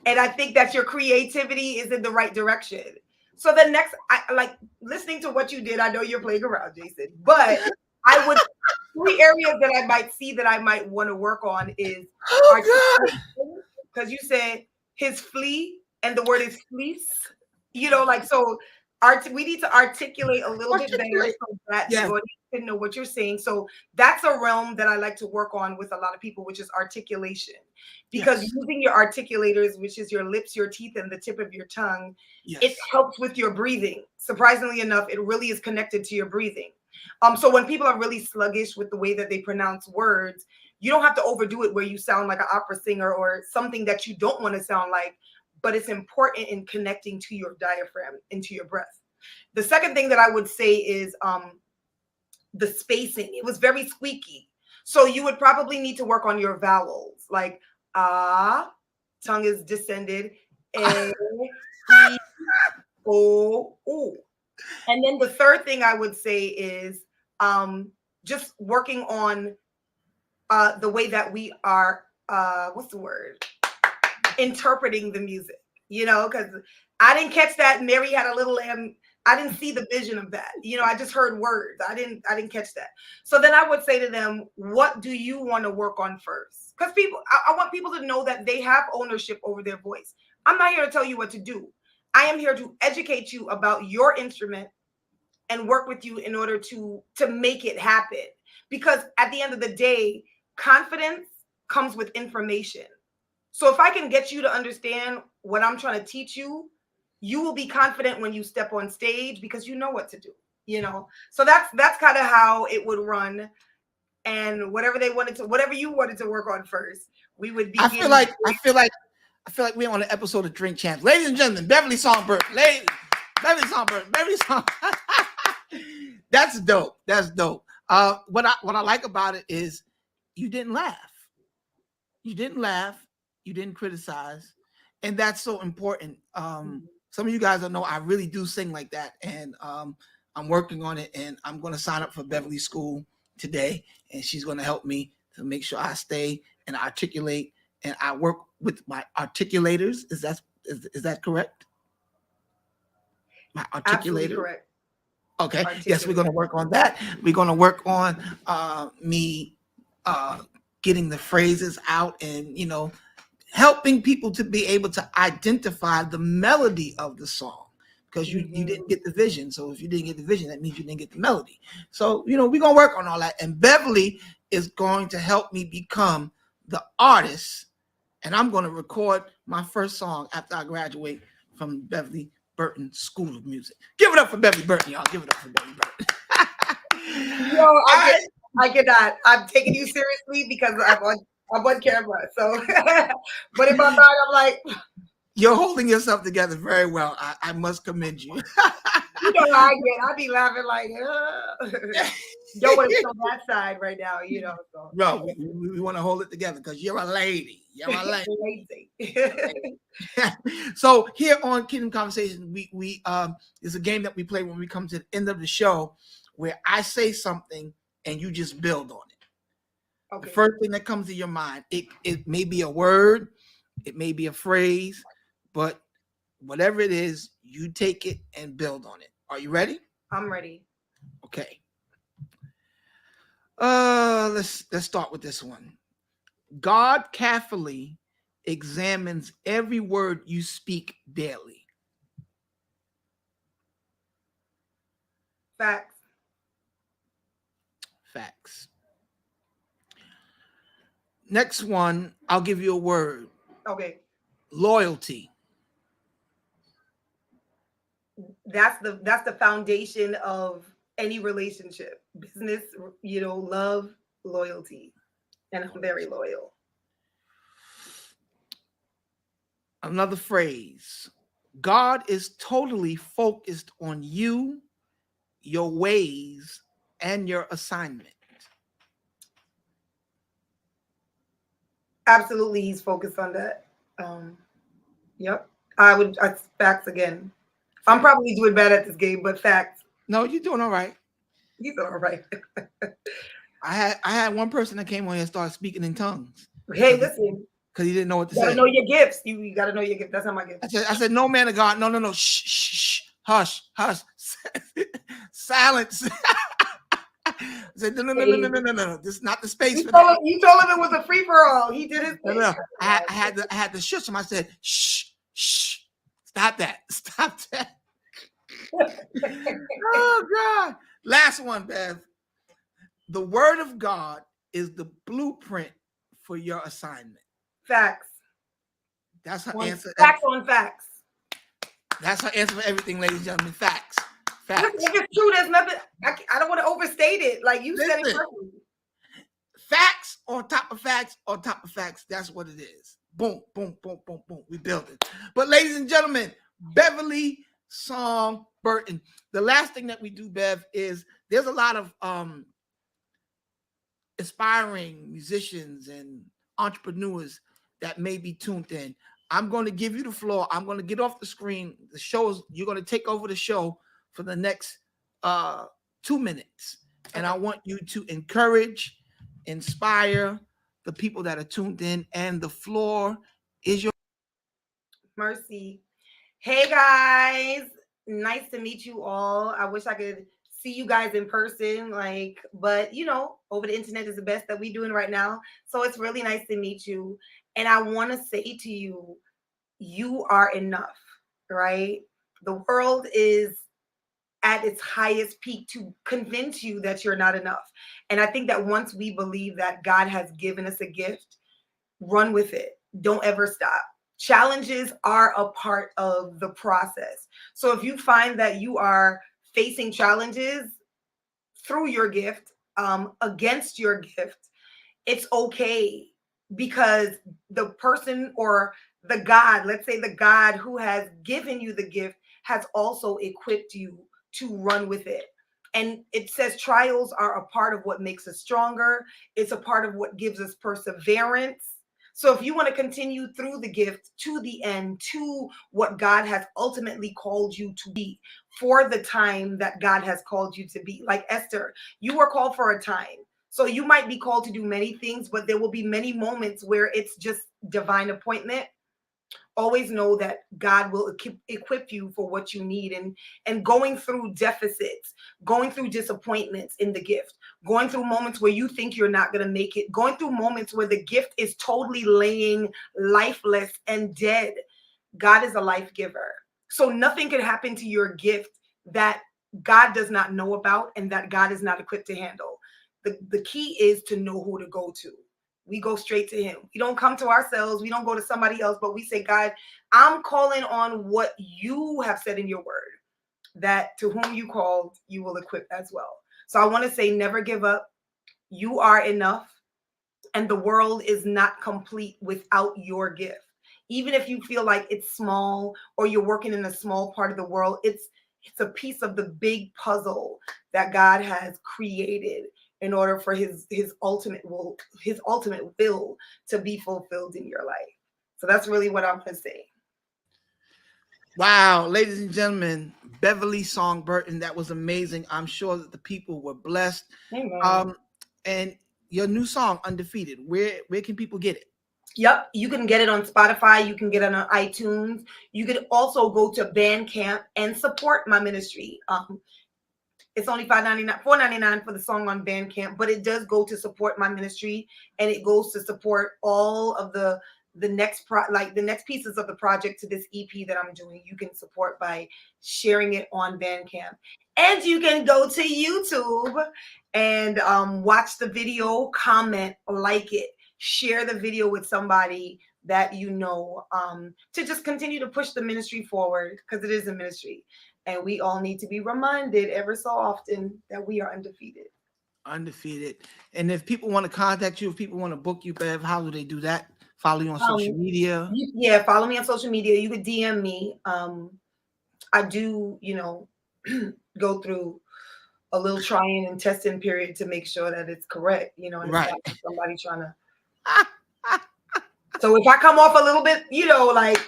and I think that your creativity is in the right direction. So the next, I like listening to what you did. I know you're playing around, Jason, but I would three areas that I might see that I might want to work on is Oh God! articulation, because you said his flea and the word is fleece. You know, like so. We need to articulate a little bit better Articulate. so that the Yes, audience can know what you're saying. So that's a realm that I like to work on with a lot of people, which is articulation. Because yes, using your articulators, which is your lips, your teeth, and the tip of your tongue, it yes. helps with your breathing. Surprisingly enough, it really is connected to your breathing. So when people are really sluggish with the way that they pronounce words, you don't have to overdo it where you sound like an opera singer or something that you don't want to sound like, but it's important in connecting to your diaphragm, into your breath. The second thing that I would say is the spacing. It was very squeaky. So you would probably need to work on your vowels, like ah, tongue is descended, a, e, o, u. And then the third thing I would say is just working on the way that we are, what's the word? Interpreting the music, you know, because I didn't catch that Mary had a little lamb. I didn't see the vision of that. You know, I just heard words. I didn't catch that. So then I would say to them, what do you want to work on first? Because I want people to know that they have ownership over their voice. I'm not here to tell you what to do. I am here to educate you about your instrument and work with you in order to make it happen. Because at the end of the day, confidence comes with information. So if I can get you to understand what I'm trying to teach you, you will be confident when you step on stage because you know what to do, you know. So that's kind of how it would run. And whatever you wanted to work on first, we would I feel begin. like I feel like I feel like we're on an episode of Drink Champs. Ladies and gentlemen, Beverly Songbird. Beverly Songbird. Beverly Song. That's dope. That's dope. What I like about it is you didn't laugh. You didn't laugh. You didn't criticize. And that's so important. Some of you guys don't know I really do sing like that. And I'm working on it, and I'm gonna sign up for Beverly School today, and she's gonna help me to make sure I stay and articulate, and I work with my articulators. Is that correct? My Absolutely articulator. correct. Okay. Yes, we're Articulate. going to work on that. We're going to work on me uh, getting the phrases out, and helping people to be able to identify the melody of the song, because you Mhm. didn't get the vision. So if you didn't get the vision, that means you didn't get the melody. So we're going to work on all that, and Beverly is going to help me become the artist and I'm going to record my first song after I graduate from Beverly Burton School of Music. Give it up for Beverly Burton, y'all. Give it up for Beverly Burton. Yo, I cannot. I'm taking you seriously because I'm on camera. So, but in my mind, I'm like, you're holding yourself together very well. I must commend you. you know how I get. I be laughing like, don't want to show that side right now, you know. So. Bro, we want to hold it together because you're a lady. You're a lady. So here on Kingdom Conversations, we it's a game that we play when we come to the end of the show, where I say something and you just build on it. Okay. The first thing that comes to your mind, it may be a word, it may be a phrase, but whatever it is, you take it and build on it. Are you ready? I'm ready. Okay. Let's start with this one. God carefully examines every word you speak daily. Facts. Facts. Next one, I'll give you a word. Okay. Loyalty. That's the foundation of any relationship. Business, you know, love, loyalty. And I'm very loyal. Another phrase. God is totally focused on you, your ways, and your assignment. Absolutely, he's focused on that. Yep. Facts again. I'm probably doing bad at this game, but facts. No, you're doing all right. You're doing all right. I had one person that came on here and started speaking in tongues. Hey, listen. Because he didn't know what to say. You gotta know your gifts. You gotta know your gifts. That's not my gift. I said, no, man of God. No. Shh, shh, shh. Hush. Silence. I said, no. This is not the space for that. You told him it was a free for all. He did his thing. No. I had to shush him. I said, shh. Stop that. Oh, God. Last one, Bev. The word of God is the blueprint for your assignment. Facts. That's her answer. Facts on facts. That's her answer for everything, ladies and gentlemen. Facts. If it's true, there's nothing. I don't want to overstate it. Like you said it perfectly. Facts on top of facts on top of facts. That's what it is. Boom. We build it. But ladies and gentlemen, Beverly Song Burton. The last thing that we do, Bev, is there's a lot of aspiring musicians and entrepreneurs that may be tuned in. I'm going to give you the floor. I'm going to get off the screen. The shows, you're going to take over the show for the next 2 minutes. And I want you to encourage, inspire the people that are tuned in. And the floor is yours. Mercy. Hey, guys. Nice to meet you all. I wish I could see you guys in person, but you know, over the internet is the best that we're doing right now. So it's really nice to meet you. And I want to say to you, you are enough, right? The world is at its highest peak to convince you that you're not enough. And I think that once we believe that God has given us a gift, run with it. Don't ever stop. Challenges are a part of the process. So if you find that you are facing challenges through your gift, against your gift, it's okay, because the person or the God, let's say the God who has given you the gift, has also equipped you to run with it. And it says trials are a part of what makes us stronger. It's a part of what gives us perseverance. So if you want to continue through the gift to the end, to what God has ultimately called you to be, for the time that God has called you to be, like Esther, you were called for a time. So you might be called to do many things, but there will be many moments where it's just divine appointment. Always know that God will equip you for what you need, and going through deficits, going through disappointments in the gift, going through moments where you think you're not going to make it, going through moments where the gift is totally laying lifeless and dead. God is a life giver. So nothing can happen to your gift that God does not know about and that God is not equipped to handle. The key is to know who to go to. we go straight to him. We don't come to ourselves. We don't go to somebody else, but we say, God, I'm calling on what you have said in your word, that to whom you called, you will equip as well. So I want to say, never give up. You are enough, and the world is not complete without your gift. Even if you feel like it's small or you're working in a small part of the world, it's a piece of the big puzzle that God has created in order for his ultimate will to be fulfilled in your life. So that's really what I'm going to say. Wow, ladies and gentlemen, Beverly Song Burton, that was amazing. I'm sure that the people were blessed. Amen. And your new song, Undefeated, where can people get it? Yep, you can get it on Spotify. You can get it on iTunes. You could also go to Bandcamp and support my ministry. It's only $4.99 for the song on Bandcamp, but it does go to support my ministry, and it goes to support all of the next the next pieces of the project to this EP that I'm doing. You can support by sharing it on Bandcamp, and you can go to YouTube and watch the video, comment, like it, share the video with somebody that you know, to just continue to push the ministry forward, because it is a ministry. And we all need to be reminded ever so often that we are undefeated. Undefeated. And if people want to contact you, if people want to book you, Bev, how do they do that? Follow you on social media? Yeah, follow me on social media. You could DM me. I do, go through a little trying and testing period to make sure that it's correct, and it's Right. not somebody trying to. So if I come off a little bit, like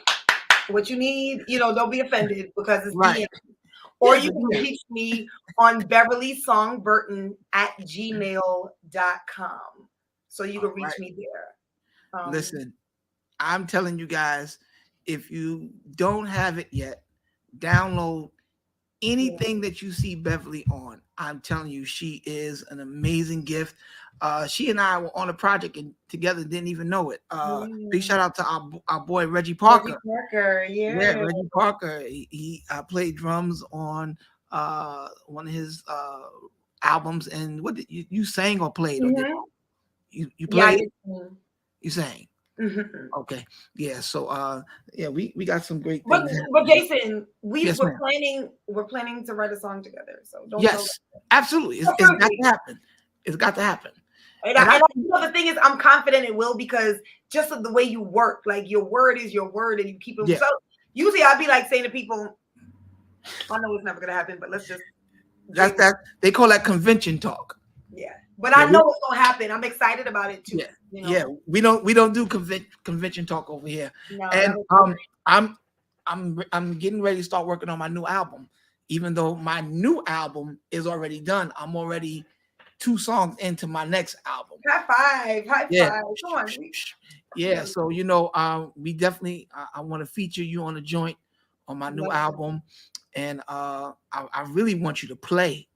what you need, don't be offended, because it's right. DM. Or you can reach me on beverlysongburton@gmail.com. So you can reach me there. Listen, I'm telling you guys, if you don't have it yet, download anything that you see Beverly on. I'm telling you, she is an amazing gift. She and I were on a project and together, didn't even know it. Big shout out to our boy Reggie Parker. Reggie Parker, yeah. Reggie Parker. He played drums on one of his albums. And what did you sang or played? Or did you played? Yeah, you sang. Mm-hmm. Okay. Yeah. So we got some great things. But Jason, we're planning to write a song together. So don't. Yes, absolutely. It's got to happen. It's got to happen. And the thing is, I'm confident it will, because just of the way you work, like your word is your word, and you keep it. Yeah. So usually I'd be like saying to people, I know it's never gonna happen, but let's just. That's that. They call that convention talk. Yeah, but I know it's gonna happen. I'm excited about it too. Yeah, yeah. We don't do convention talk over here. No, and I'm getting ready to start working on my new album. Even though my new album is already done, I'm already 2 songs into my next album. High five. Come on. Yeah. So we definitely I want to feature you on a joint on my new album, and I really want you to play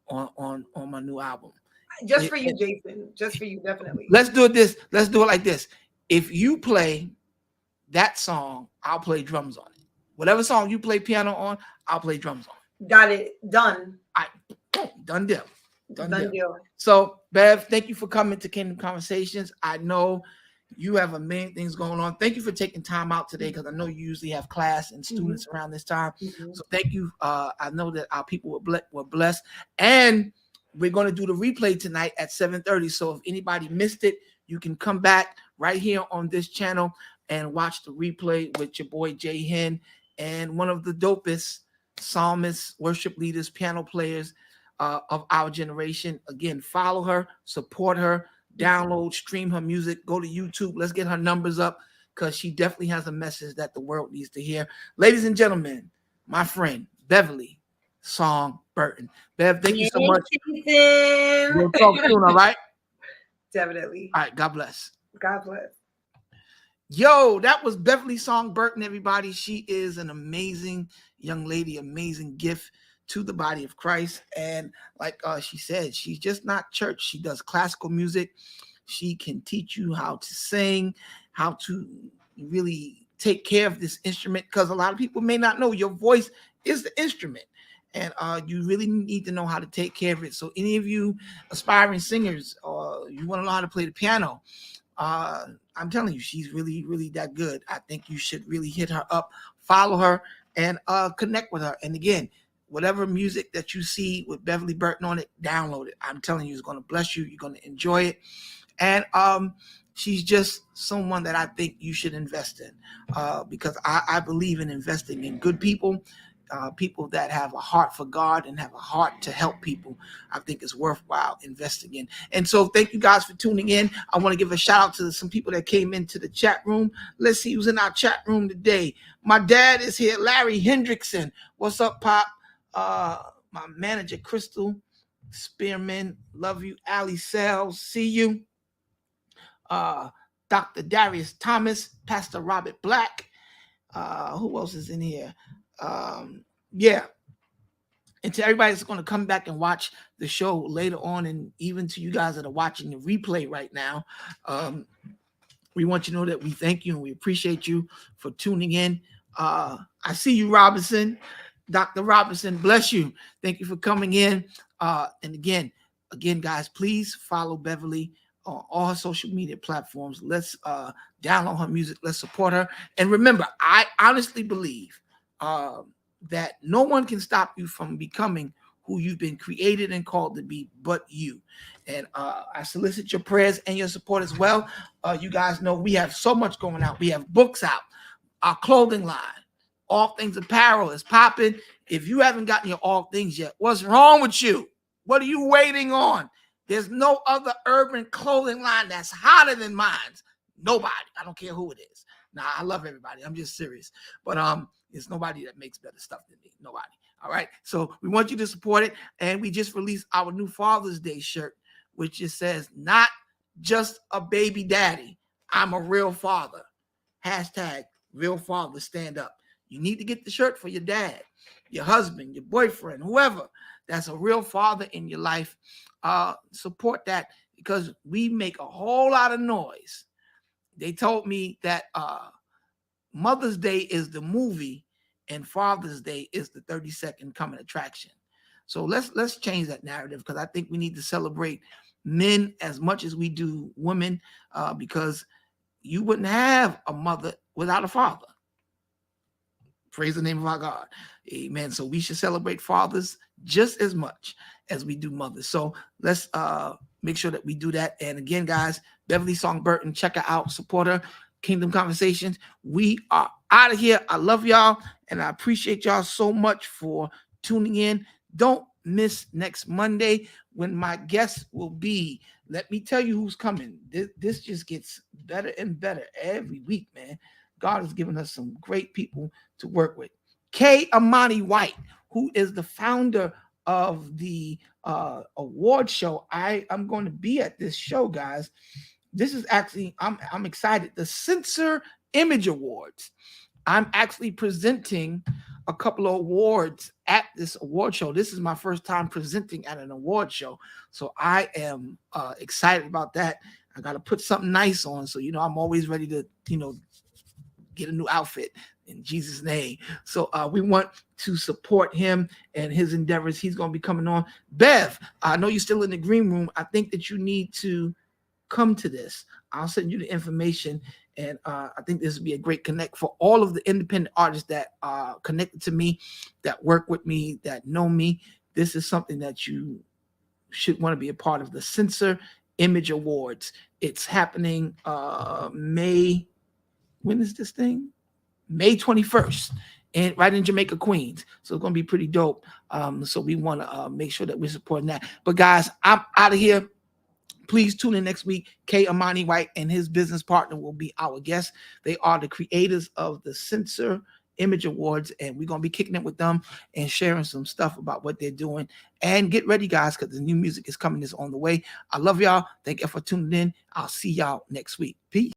on my new album. Just for you, Jason. Just for you, definitely. Let's do it like this. If you play that song, I'll play drums on it. Whatever song you play piano on, I'll play drums on. Got it. Done. Done deal. So, Bev, thank you for coming to Kingdom Conversations. I know you have a million things going on. Thank you for taking time out today, because I know you usually have class and students around this time. So thank you. I know that our people were blessed. And we're going to do the replay tonight at 7:30. So if anybody missed it, you can come back right here on this channel and watch the replay with your boy Jay Hen, and one of the dopest psalmists, worship leaders, piano players of our generation. Again, follow her, support her, download, stream her music, go to YouTube. Let's get her numbers up, because she definitely has a message that the world needs to hear. Ladies and gentlemen, my friend Beverly Song Burton. Bev, thank you so much. We'll talk soon, all right? Definitely. All right, God bless. God bless. Yo, that was Beverly Song Burton, everybody. She is an amazing young lady, amazing gift to the body of Christ. And like she said, she's just not church. She does classical music. She can teach you how to sing, how to really take care of this instrument, because a lot of people may not know your voice is the instrument. And you really need to know how to take care of it. So any of you aspiring singers, or you want to know how to play the piano, I'm telling you, she's really, really that good. I think you should really hit her up, follow her, and connect with her. And again, whatever music that you see with Beverly Burton on it, download it. I'm telling you, it's going to bless you. You're going to enjoy it. And she's just someone that I think you should invest in, because I believe in investing in good people, people that have a heart for God and have a heart to help people. I think it's worthwhile investing in. And so thank you guys for tuning in. I want to give a shout out to some people that came into the chat room. Let's see who's in our chat room today. My dad is here, Larry Hendrickson. What's up, Pop? My manager, Crystal Spearman. Love you. Ali Sells. See you. Dr. Darius Thomas, Pastor Robert Black. Who else is in here? Yeah. And to everybody that's going to come back and watch the show later on, and even to you guys that are watching the replay right now, we want you to know that we thank you and we appreciate you for tuning in. I see you, Robinson. Dr. Robinson, bless you. Thank you for coming in. And again, guys, please follow Beverly on all her social media platforms. Let's download her music. Let's support her. And remember, I honestly believe that no one can stop you from becoming who you've been created and called to be but you. And I solicit your prayers and your support as well. You guys know we have so much going out. We have books out, our clothing line, All Things Apparel is popping. If you haven't gotten your All Things yet, what's wrong with you? What are you waiting on? There's no other urban clothing line that's hotter than mine. Nobody. I don't care who it is. Nah, I love everybody. I'm just serious. But there's nobody that makes better stuff than me. Nobody. All right. So we want you to support it. And we just released our new Father's Day shirt, which just says, not just a baby daddy. I'm a real father. Hashtag real father stand up. You need to get the shirt for your dad, your husband, your boyfriend, whoever that's a real father in your life. Support that, because we make a whole lot of noise. They told me that Mother's Day is the movie and Father's Day is the 30-second coming attraction. So let's change that narrative, because I think we need to celebrate men as much as we do women, because you wouldn't have a mother without a father. Praise the name of our God. Amen. So we should celebrate fathers just as much as we do mothers. So let's make sure that we do that. And again, guys, Beverly Song Burton, check her out, support her. Kingdom Conversations. We are out of here. I love y'all, and I appreciate y'all so much for tuning in. Don't miss next Monday when my guest will be. Let me tell you who's coming. This just gets better and better every week, man. God has given us some great people to work with. K. Amani White, who is the founder of the award show. I'm going to be at this show, guys. This is actually, I'm excited. The Censor Image Awards. I'm actually presenting a couple of awards at this award show. This is my first time presenting at an award show. So I am excited about that. I got to put something nice on. So, I'm always ready to, get a new outfit in Jesus' name. So we want to support him and his endeavors. He's going to be coming on. Bev, I know you're still in the green room. I think that you need to come to this. I'll send you the information. And I think this would be a great connect for all of the independent artists that are connected to me, that work with me, that know me. This is something that you should want to be a part of, the Censor Image Awards. It's happening May. When is this thing? May 21st, and right in Jamaica, Queens. So it's going to be pretty dope. So we want to make sure that we're supporting that. But guys, I'm out of here. Please tune in next week. K. Amani White and his business partner will be our guests. They are the creators of the Censor Image Awards, and we're going to be kicking it with them and sharing some stuff about what they're doing. And get ready, guys, because the new music is coming. Is on the way. I love y'all. Thank you for tuning in. I'll see y'all next week. Peace.